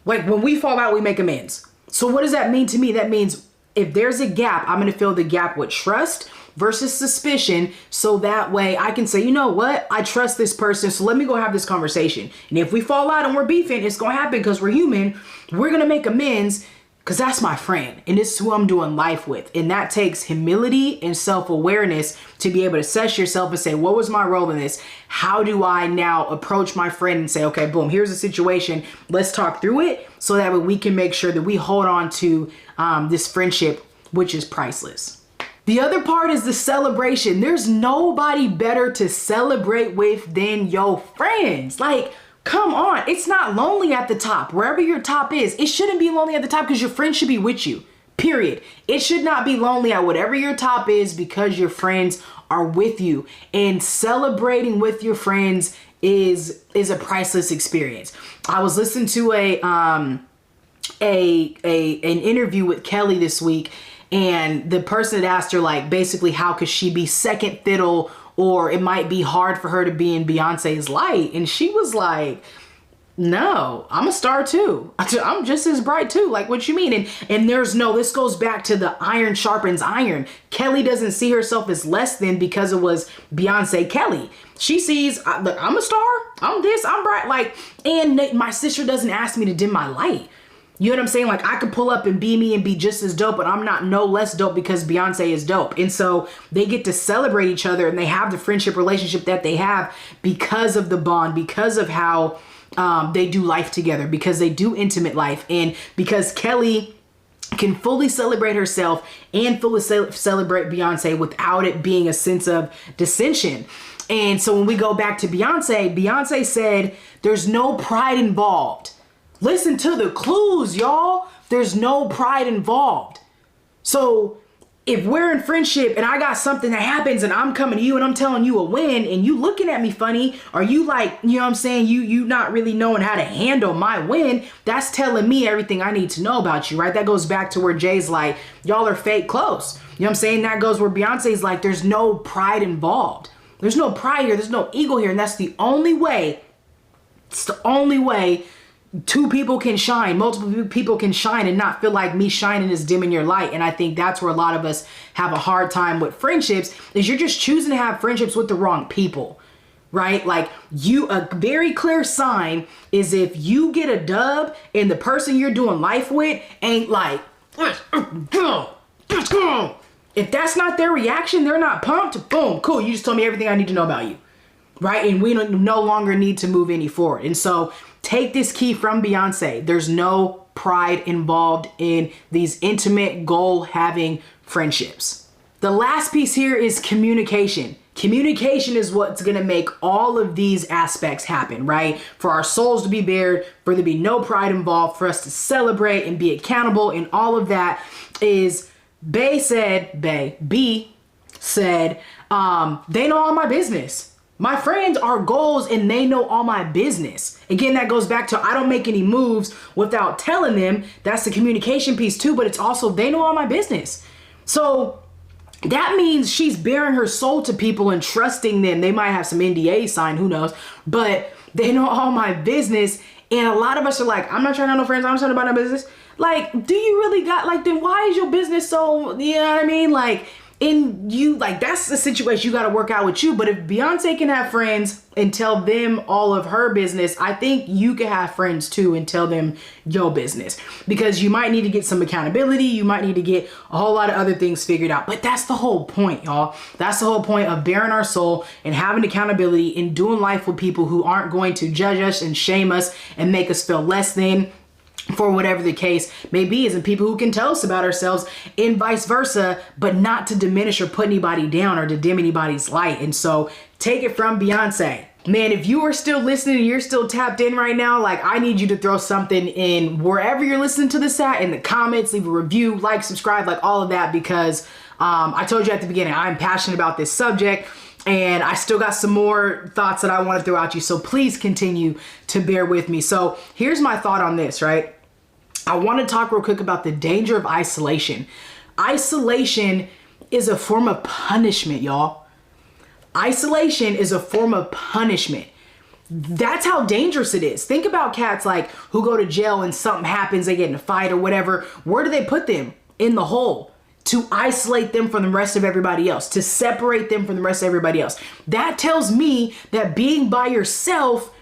Like when we fall out, we make amends. So what does that mean to me? That means if there's a gap, I'm going to fill the gap with trust versus suspicion. So that way I can say, you know what? I trust this person. So let me go have this conversation. And if we fall out and we're beefing, it's going to happen because we're human. We're going to make amends because that's my friend. And this is who I'm doing life with. And that takes humility and self-awareness to be able to assess yourself and say, what was my role in this? How do I now approach my friend and say, okay, boom, here's the situation. Let's talk through it so that way we can make sure that we hold on to this friendship, which is priceless. The other part is the celebration. There's nobody better to celebrate with than your friends. Like, come on, it's not lonely at the top. Wherever your top is, it shouldn't be lonely at the top because your friends should be with you, period. It should not be lonely at whatever your top is because your friends are with you. And celebrating with your friends is a priceless experience. I was listening to an interview with Kelly this week, and the person had asked her, like, basically how could she be second fiddle, or it might be hard for her to be in Beyonce's light. And she was like, no, I'm a star too. I'm just as bright too. Like, what you mean? And there's no, this goes back to the iron sharpens iron. Kelly doesn't see herself as less than because it was Beyonce Kelly. She sees, look, I'm a star. I'm this, I'm bright. Like, and my sister doesn't ask me to dim my light. You know what I'm saying? Like, I could pull up and be me and be just as dope, but I'm not no less dope because Beyonce is dope. And so they get to celebrate each other and they have the friendship relationship that they have because of the bond, because of how they do life together, because they do intimate life, and because Kelly can fully celebrate herself and fully celebrate Beyonce without it being a sense of dissension. And so when we go back to Beyonce said, there's no pride involved. Listen to the clues, y'all. There's no pride involved. So if we're in friendship and I got something that happens and I'm coming to you and I'm telling you a win and you looking at me funny, or you like, you know what I'm saying, you not really knowing how to handle my win, that's telling me everything I need to know about you, right? That goes back to where Jay's like, y'all are fake close. You know what I'm saying? That goes where Beyonce's like, there's no pride involved. There's no pride here. There's no ego here. And that's the only way. It's the only way two people can shine, multiple people can shine and not feel like me shining is dimming your light. And I think that's where a lot of us have a hard time with friendships, is you're just choosing to have friendships with the wrong people, right? Like, a very clear sign is if you get a dub and the person you're doing life with ain't like, if that's not their reaction, they're not pumped, boom, cool, you just told me everything I need to know about you, right? And we no longer need to move any forward. And so take this key from Beyonce. There's no pride involved in these intimate, goal-having friendships. The last piece here is communication. Communication is what's going to make all of these aspects happen, right? For our souls to be bared, for there to be no pride involved, for us to celebrate and be accountable, and all of that is B said, they know all my business. My friends are goals and they know all my business. Again, that goes back to I don't make any moves without telling them. That's the communication piece too, but it's also they know all my business. So that means she's bearing her soul to people and trusting them. They might have some NDA signed, who knows, but they know all my business. And a lot of us are like, I'm not trying to have no friends. I'm not trying about no business. Like, do you really got, like, then why is your business so, you know what I mean? Like, in you, like, that's the situation you got to work out with you. But if Beyonce can have friends and tell them all of her business, I think you can have friends too and tell them your business, because you might need to get some accountability. You might need to get a whole lot of other things figured out. But that's the whole point, y'all. That's the whole point of bearing our soul and having accountability and doing life with people who aren't going to judge us and shame us and make us feel less than, for whatever the case may be, is in people who can tell us about ourselves and vice versa, but not to diminish or put anybody down or to dim anybody's light. And so take it from Beyonce. Man, if you are still listening and you're still tapped in right now, like, I need you to throw something in wherever you're listening to this at, in the comments, leave a review, like, subscribe, like all of that, because I told you at the beginning, I'm passionate about this subject, and I still got some more thoughts that I want to throw at you. So please continue to bear with me. So here's my thought on this, right? I want to talk real quick about the danger of isolation. Isolation is a form of punishment, y'all. Isolation is a form of punishment. That's how dangerous it is. Think about cats like who go to jail and something happens, they get in a fight or whatever. Where do they put them? In the hole, to isolate them from the rest of everybody else, to separate them from the rest of everybody else. That tells me that being by yourself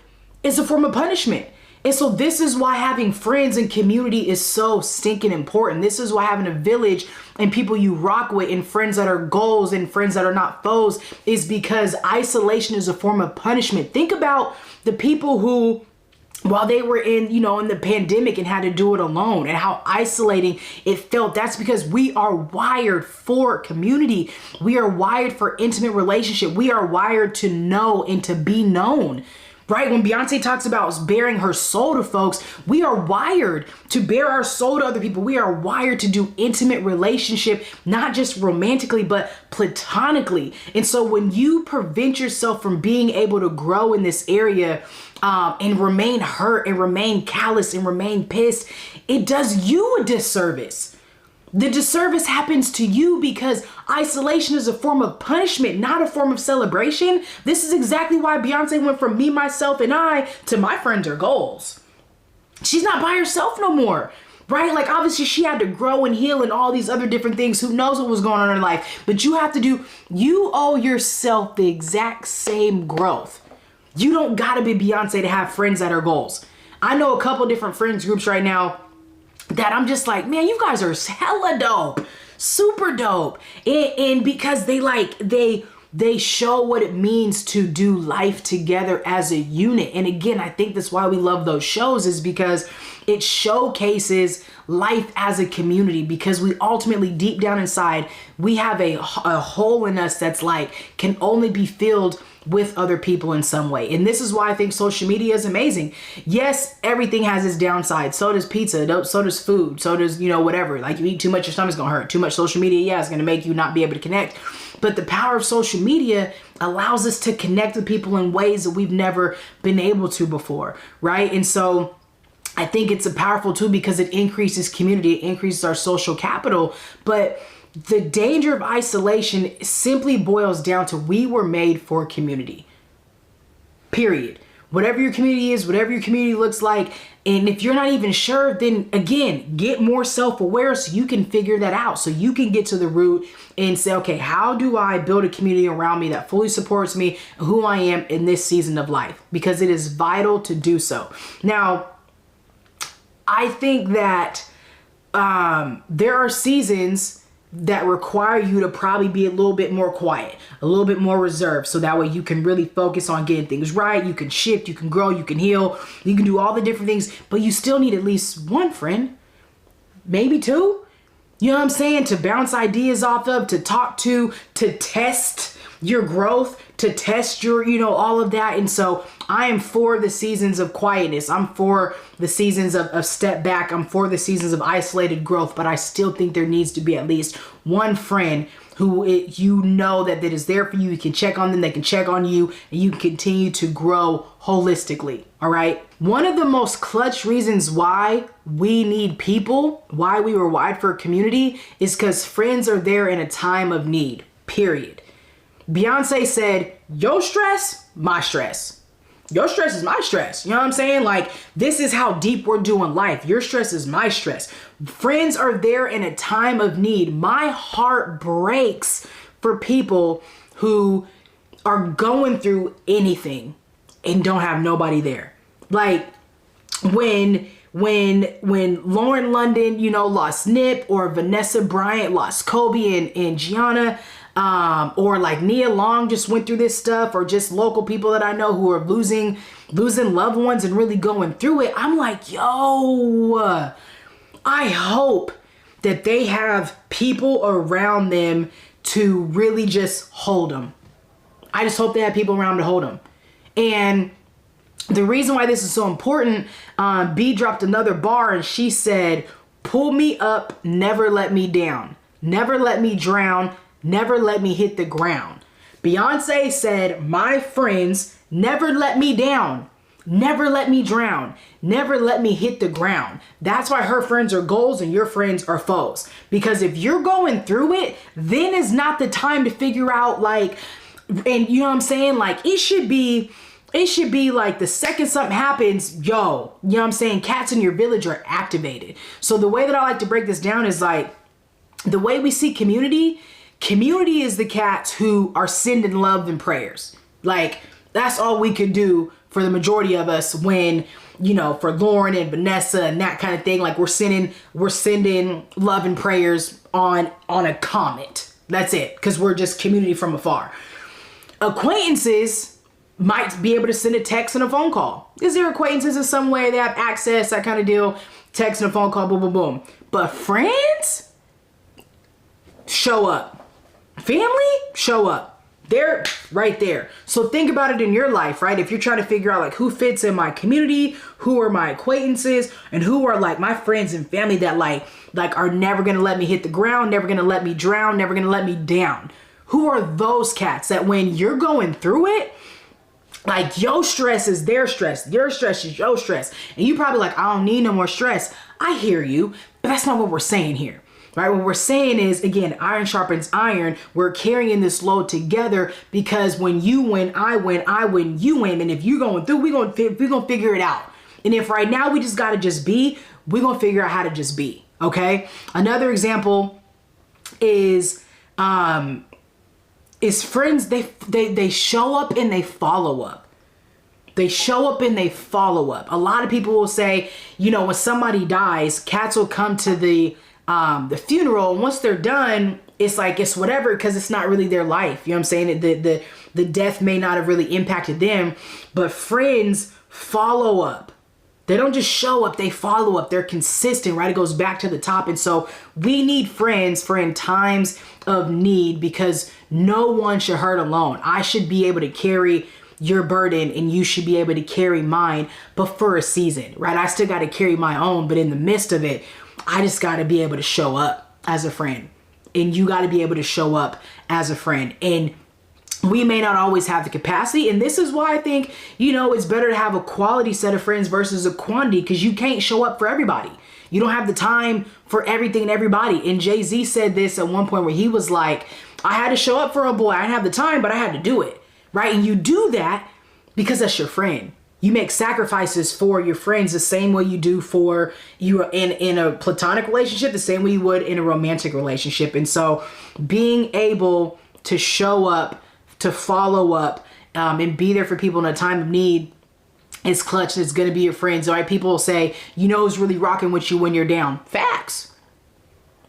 is a form of punishment. And so this is why having friends and community is so stinking important. This is why having a village and people you rock with and friends that are goals and friends that are not foes is because isolation is a form of punishment. Think about the people who, while they were in the pandemic and had to do it alone, and how isolating it felt. That's because we are wired for community. We are wired for intimate relationship. We are wired to know and to be known. Right? When Beyonce talks about bearing her soul to folks, we are wired to bear our soul to other people. We are wired to do intimate relationship, not just romantically, but platonically. And so when you prevent yourself from being able to grow in this area and remain hurt and remain callous and remain pissed, it does you a disservice. The disservice happens to you because isolation is a form of punishment, not a form of celebration. This is exactly why Beyonce went from me, myself, and I to my friends are goals. She's not by herself no more, right? Like, obviously she had to grow and heal and all these other different things. Who knows what was going on in her life? But you owe yourself the exact same growth. You don't gotta be Beyonce to have friends that are goals. I know a couple different friends groups right now that I'm just like, man, you guys are hella dope, super dope. And because they show what it means to do life together as a unit. And again, I think that's why we love those shows, is because it showcases life as a community, because we ultimately, deep down inside, we have a hole in us that's like, can only be filled with other people in some way. And this is why I think social media is amazing. Yes, everything has its downside. So does pizza, so does food, so does, whatever. Like, you eat too much, your stomach's gonna hurt. Too much social media, yeah, it's gonna make you not be able to connect. But the power of social media allows us to connect with people in ways that we've never been able to before, right? And so I think it's a powerful tool because it increases community, it increases our social capital. But the danger of isolation simply boils down to, we were made for community. Period. Whatever your community is, whatever your community looks like, and if you're not even sure, then again, get more self-aware so you can figure that out. So you can get to the root and say, okay, how do I build a community around me that fully supports me, who I am in this season of life? Because it is vital to do so. Now, I think that there are seasons that require you to probably be a little bit more quiet, a little bit more reserved, so that way you can really focus on getting things right. You can shift, you can grow, you can heal, you can do all the different things, but you still need at least one friend, maybe two, you know what I'm saying, to bounce ideas off of, to talk to test your growth, to test your, all of that. And so I am for the seasons of quietness. I'm for the seasons of step back. I'm for the seasons of isolated growth, but I still think there needs to be at least one friend who that is there for you. You can check on them, they can check on you, and you can continue to grow holistically. All right. One of the most clutch reasons why we need people, why we were wired for a community, is because friends are there in a time of need, period. Beyonce said, your stress, my stress. Your stress is my stress. You know what I'm saying? Like, this is how deep we're doing life. Your stress is my stress. Friends are there in a time of need. My heart breaks for people who are going through anything and don't have nobody there. Like, when Lauren London, lost Nip, or Vanessa Bryant lost Kobe and Gianna, or like Nia Long just went through this stuff, or just local people that I know who are losing loved ones and really going through it. I'm like, yo, I hope that they have people around them to really just hold them. I just hope they have people around to hold them. And the reason why this is so important, B dropped another bar and she said, pull me up, never let me down. Never let me drown, never let me hit the ground. Beyonce said, my friends never let me down. Never let me drown. Never let me hit the ground. That's why her friends are goals and your friends are foes. Because if you're going through it, then is not the time to figure out like, and you know what I'm saying? Like it should be like the second something happens, yo, you know what I'm saying? Cats in your village are activated. So the way that I like to break this down is like the way we see community is the cats who are sending love and prayers. Like that's all we could do for the majority of us when, you know, for Lauren and Vanessa and that kind of thing, like we're sending love and prayers on a comment. That's it. Because we're just community from afar. Acquaintances might be able to send a text and a phone call. Is there acquaintances in some way they have access, that kind of deal? Text and a phone call, boom, boom, boom. But friends, show up. Family, show up. They're right there. So think about it in your life, right? If you're trying to figure out like who fits in my community, who are my acquaintances, and who are like my friends and family that like are never going to let me hit the ground, never going to let me drown, never going to let me down. Who are those cats that when you're going through it, like your stress is their stress, your stress is your stress. And you probably like, I don't need no more stress. I hear you, but that's not what we're saying here. Right? What we're saying is, again, iron sharpens iron. We're carrying this load together because when you win, I win, you win. And if you're going through, we're going to figure it out. And if right now we just got to just be, we're going to figure out how to just be. Okay. Another example is friends. They show up and they follow up. They show up and they follow up. A lot of people will say, you know, when somebody dies, cats will come to the funeral, and once they're done, it's like it's whatever because it's not really their life. You know what I'm saying? The death may not have really impacted them, but friends follow up. They don't just show up, they follow up. They're consistent, right? It goes back to the top. And so we need friends for in times of need because no one should hurt alone. I should be able to carry your burden and you should be able to carry mine, but for a season, right? I still got to carry my own, but in the midst of it, I just got to be able to show up as a friend, and you got to be able to show up as a friend. And we may not always have the capacity. And this is why I think, you know, it's better to have a quality set of friends versus a quantity, because you can't show up for everybody. You don't have the time for everything and everybody. And Jay-Z said this at one point where he was like, I had to show up for a boy. I didn't have the time, but I had to do it. Right. And you do that because that's your friend. You make sacrifices for your friends the same way you do for you in a platonic relationship, the same way you would in a romantic relationship. And so being able to show up, to follow up, and be there for people in a time of need is clutch. And it's going to be your friends. All right. People will say, you know, who's really rocking with you when you're down. Facts.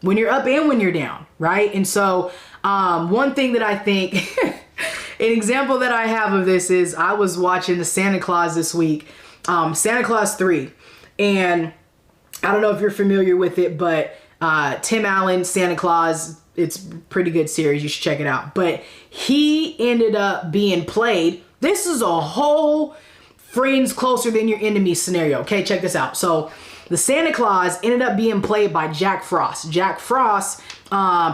When you're up and when you're down. Right. And so one thing that I think an example that I have of this is I was watching the Santa Claus this week, Santa Claus 3. And I don't know if you're familiar with it, but Tim Allen, Santa Claus, it's a pretty good series. You should check it out. But he ended up being played. This is a whole friends closer than your enemy scenario. Okay, check this out. So the Santa Claus ended up being played by Jack Frost. Jack Frost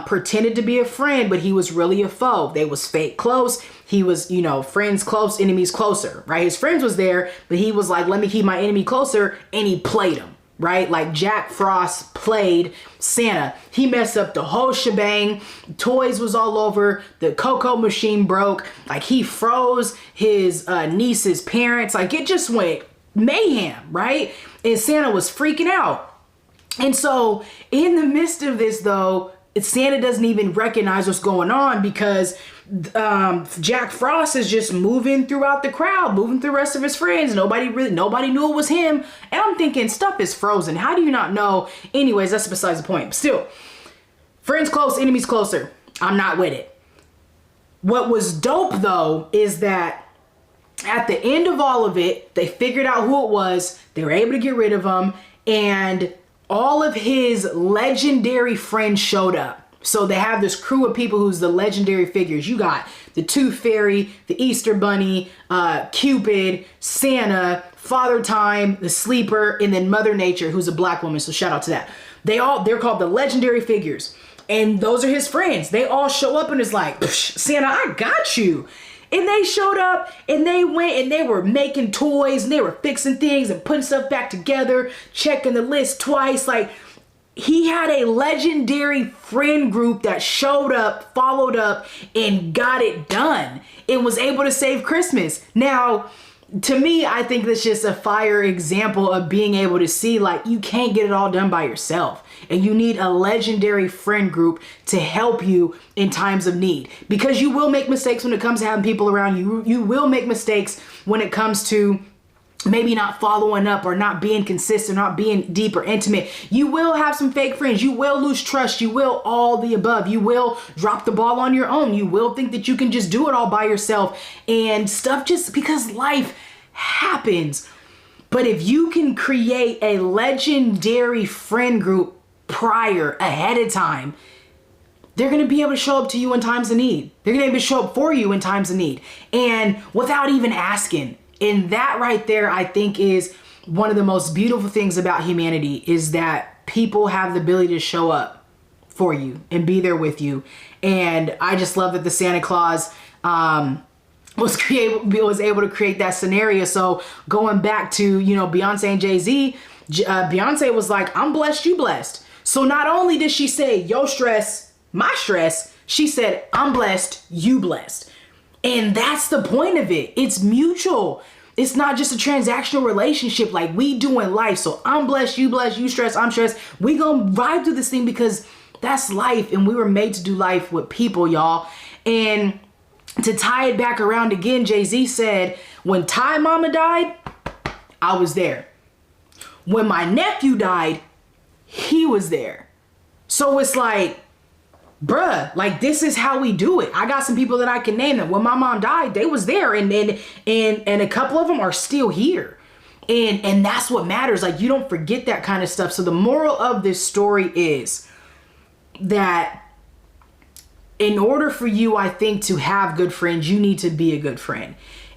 pretended to be a friend, but he was really a foe. They was fake close. He was, you know, friends close, enemies closer, right? His friends was there, but he was like, let me keep my enemy closer, and he played him, right? Like Jack Frost played Santa. He messed up the whole shebang. Toys was all over. The cocoa machine broke. Like he froze his niece's parents. Like it just went mayhem, right? And Santa was freaking out. And so in the midst of this though, Santa doesn't even recognize what's going on because Jack Frost is just moving throughout the crowd, moving through the rest of his friends. Nobody knew it was him. And I'm thinking stuff is frozen. How do you not know? Anyways, that's besides the point. But still, friends close, enemies closer. I'm not with it. What was dope though is that at the end of all of it, they figured out who it was. They were able to get rid of him, and all of his legendary friends showed up. So they have this crew of people who's the legendary figures. You got the Tooth Fairy, the Easter Bunny, Cupid, Santa, Father Time, the Sleeper, and then Mother Nature, who's a black woman. So shout out to that. They're called the legendary figures. And those are his friends. They all show up and it's like, Santa, I got you. And they showed up and they went and they were making toys and they were fixing things and putting stuff back together, checking the list twice. Like, he had a legendary friend group that showed up, followed up, and got it done and was able to save Christmas. Now, to me, I think that's just a fire example of being able to see, like, you can't get it all done by yourself. And you need a legendary friend group to help you in times of need. Because you will make mistakes when it comes to having people around you. You will make mistakes when it comes to maybe not following up or not being consistent, not being deep or intimate. You will have some fake friends. You will lose trust. You will all the above. You will drop the ball on your own. You will think that you can just do it all by yourself and stuff, just because life happens. But if you can create a legendary friend group ahead of time, they're going to be able to show up to you in times of need. They're going to be able to show up for you in times of need and without even asking. And that right there, I think, is one of the most beautiful things about humanity, is that people have the ability to show up for you and be there with you. And I just love that the Santa Claus was able to create that scenario. So going back to, Beyonce and Jay Z, Beyonce was like, I'm blessed, you blessed. So not only did she say, yo stress, my stress, she said, I'm blessed, you blessed. And that's the point of it. It's mutual. It's not just a transactional relationship like we do in life. So I'm blessed, you stress, I'm stressed. We gonna vibe through this thing because that's life. And we were made to do life with people, y'all. And to tie it back around again, Jay-Z said, when Ty Mama died, I was there. When my nephew died, he was there. So it's like, bruh, like, this is how we do it. I got some people that I can name that when my mom died, they was there, and a couple of them are still here. And that's what matters. Like, you don't forget that kind of stuff. So the moral of this story is that in order for you, I think, to have good friends, you need to be a good friend.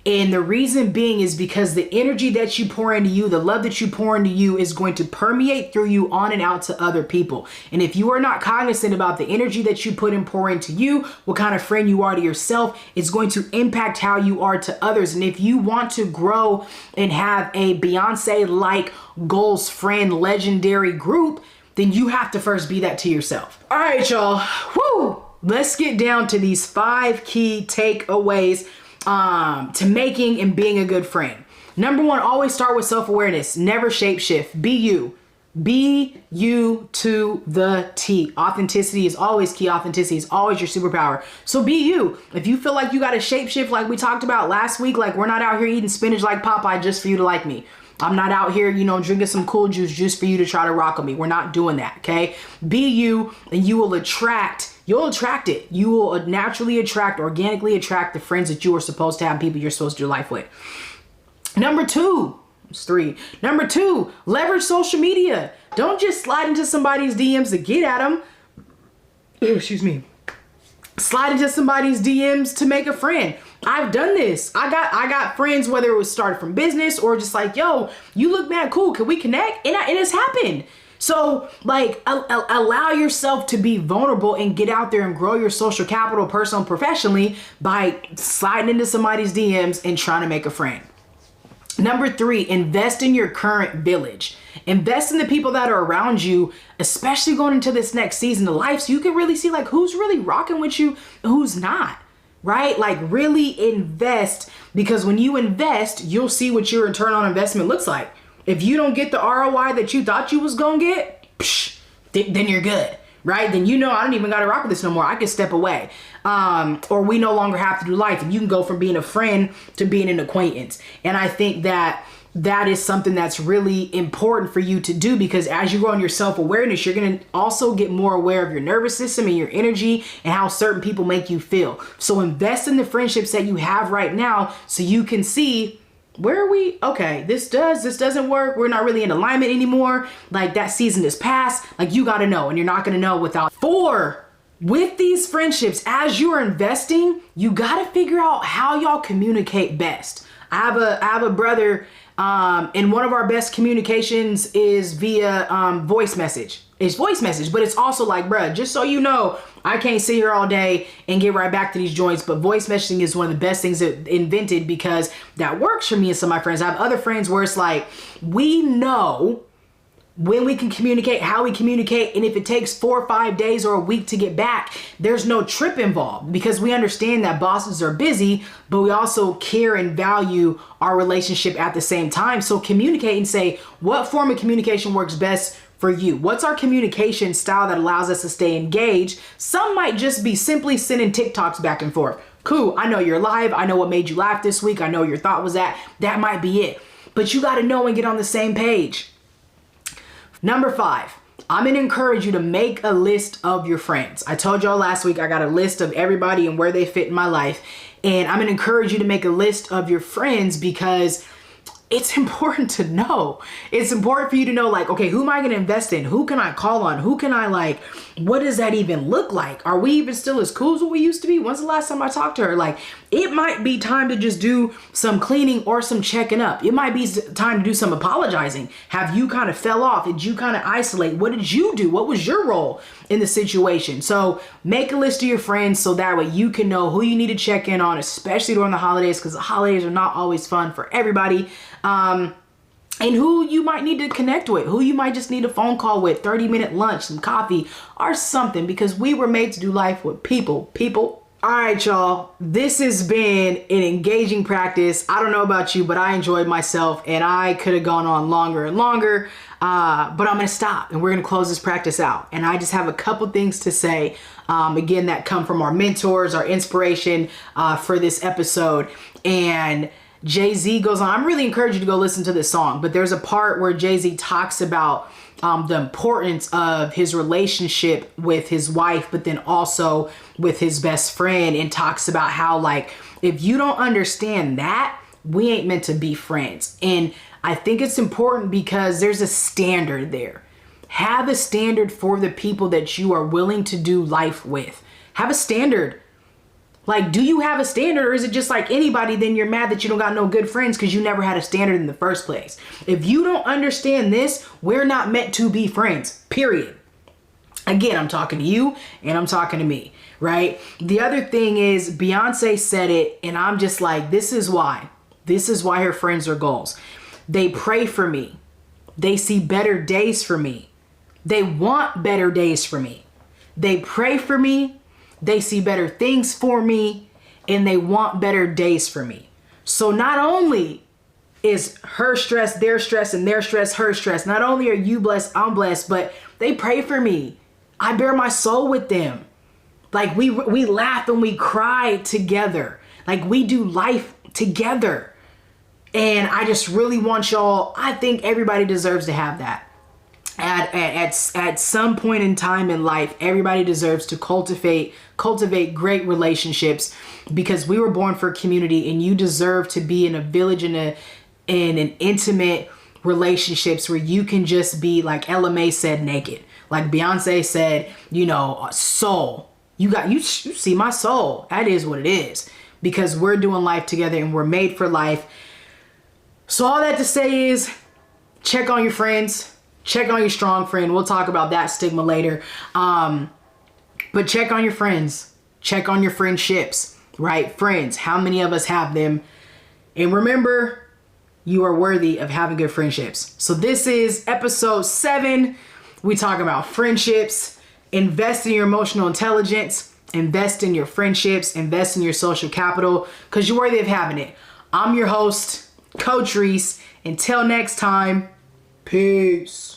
And the reason being is because the energy that you pour into you, the love that you pour into you, is going to permeate through you on and out to other people. And if you are not cognizant about the energy that you put and pour into you, what kind of friend you are to yourself, it's going to impact how you are to others. And if you want to grow and have a Beyonce-like goals friend legendary group, then you have to first be that to yourself. All right, y'all. Woo! Let's get down to these 5 key takeaways to making and being a good friend. Number 1, always start with self-awareness. Never shapeshift. Be you. Be you to the T. Authenticity is always key. Authenticity is always your superpower. So be you. If you feel like you got to shapeshift like we talked about last week, like we're not out here eating spinach like Popeye just for you to like me. I'm not out here, drinking some cool juice just for you to try to rock with me. We're not doing that, okay? Be you, and you will attract it. You will naturally organically attract the friends that you are supposed to have, people you're supposed to do life with. Number 2, it's 3. Number 2, leverage social media. Don't just slide into somebody's DMs to get at them. Excuse me. Slide into somebody's DMs to make a friend. I've done this. I got friends, whether it was started from business or just like, yo, you look mad cool. Can we connect? And it has happened. So like, allow yourself to be vulnerable and get out there and grow your social capital, personal and professionally, by sliding into somebody's DMs and trying to make a friend. Number 3, invest in your current village. Invest in the people that are around you, especially going into this next season of life, so you can really see like who's really rocking with you and who's not. Right? Like, really invest, because when you invest, you'll see what your return on investment looks like. If you don't get the ROI that you thought you was going to get, then you're good, right? Then I don't even got to rock with this no more. I can step away. Or we no longer have to do life. And you can go from being a friend to being an acquaintance. And I think that is something that's really important for you to do, because as you grow in your self-awareness, you're going to also get more aware of your nervous system and your energy and how certain people make you feel. So invest in the friendships that you have right now so you can see, where are we? Okay, this doesn't work. We're not really in alignment anymore. Like, that season is past. Like, you got to know, and you're not going to know without. 4, with these friendships, as you're investing, you got to figure out how y'all communicate best. I have a brother, and one of our best communications is via voice message. It's voice message, but it's also like, bruh, just so you know, I can't sit here all day and get right back to these joints, but voice messaging is one of the best things that invented, because that works for me and some of my friends. I have other friends where it's like, we know when we can communicate, how we communicate, and if it takes 4 or 5 days or a week to get back, there's no trip involved, because we understand that bosses are busy, but we also care and value our relationship at the same time. So communicate and say, what form of communication works best for you? What's our communication style that allows us to stay engaged? Some might just be simply sending TikToks back and forth. Cool, I know you're live. I know what made you laugh this week. I know your thought was that. That might be it. But you got to know and get on the same page. Number 5, I'm going to encourage you to make a list of your friends. I told y'all last week I got a list of everybody and where they fit in my life. And I'm going to encourage you to make a list of your friends, because it's important to know. It's important for you to know, like, okay, who am I going to invest in? Who can I call on? Who can I like? What does that even look like? Are we even still as cool as what we used to be? When's the last time I talked to her? Like, it might be time to just do some cleaning or some checking up. It might be time to do some apologizing. Have you kind of fell off? Did you kind of isolate? What did you do? What was your role in the situation? So make a list of your friends so that way you can know who you need to check in on, especially during the holidays, because the holidays are not always fun for everybody. And who you might need to connect with, who you might just need a phone call with, 30-minute lunch, some coffee or something, because we were made to do life with people. All right, y'all, this has been an engaging practice. I don't know about you, but I enjoyed myself, and I could have gone on longer and longer, but I'm going to stop and we're going to close this practice out. And I just have a couple things to say, again, that come from our mentors, our inspiration for this episode. And Jay-Z goes on. I'm really encouraging you to go listen to this song, but there's a part where Jay-Z talks about the importance of his relationship with his wife, but then also with his best friend, and talks about how, like, if you don't understand that, we ain't meant to be friends. And I think it's important because there's a standard there. Have a standard for the people that you are willing to do life with. Have a standard. Like, do you have a standard, or is it just like anybody, then you're mad that you don't got no good friends because you never had a standard in the first place? If you don't understand this, we're not meant to be friends, period. Again, I'm talking to you and I'm talking to me, right? The other thing is, Beyonce said it, and I'm just like, this is why her friends are goals. They pray for me. They see better days for me. They want better days for me. They pray for me. They see better things for me, and they want better days for me. So not only is her stress, their stress, and their stress, her stress. Not only are you blessed, I'm blessed, but they pray for me. I bear my soul with them. Like, we laugh and we cry together. Like, we do life together. And I just really want y'all, I think everybody deserves to have that. At some point in time in life, everybody deserves to cultivate great relationships, because we were born for community, and you deserve to be in a village, in an intimate relationships where you can just be, like LMA said, naked. Like Beyonce said, soul. You see my soul. That is what it is, because we're doing life together and we're made for life. So all that to say is, check on your friends. Check on your strong friend. We'll talk about that stigma later. But check on your friends. Check on your friendships, right? Friends, how many of us have them? And remember, you are worthy of having good friendships. So this is episode 7. We talk about friendships. Invest in your emotional intelligence. Invest in your friendships. Invest in your social capital, because you're worthy of having it. I'm your host, Coach Rees. Until next time, peace.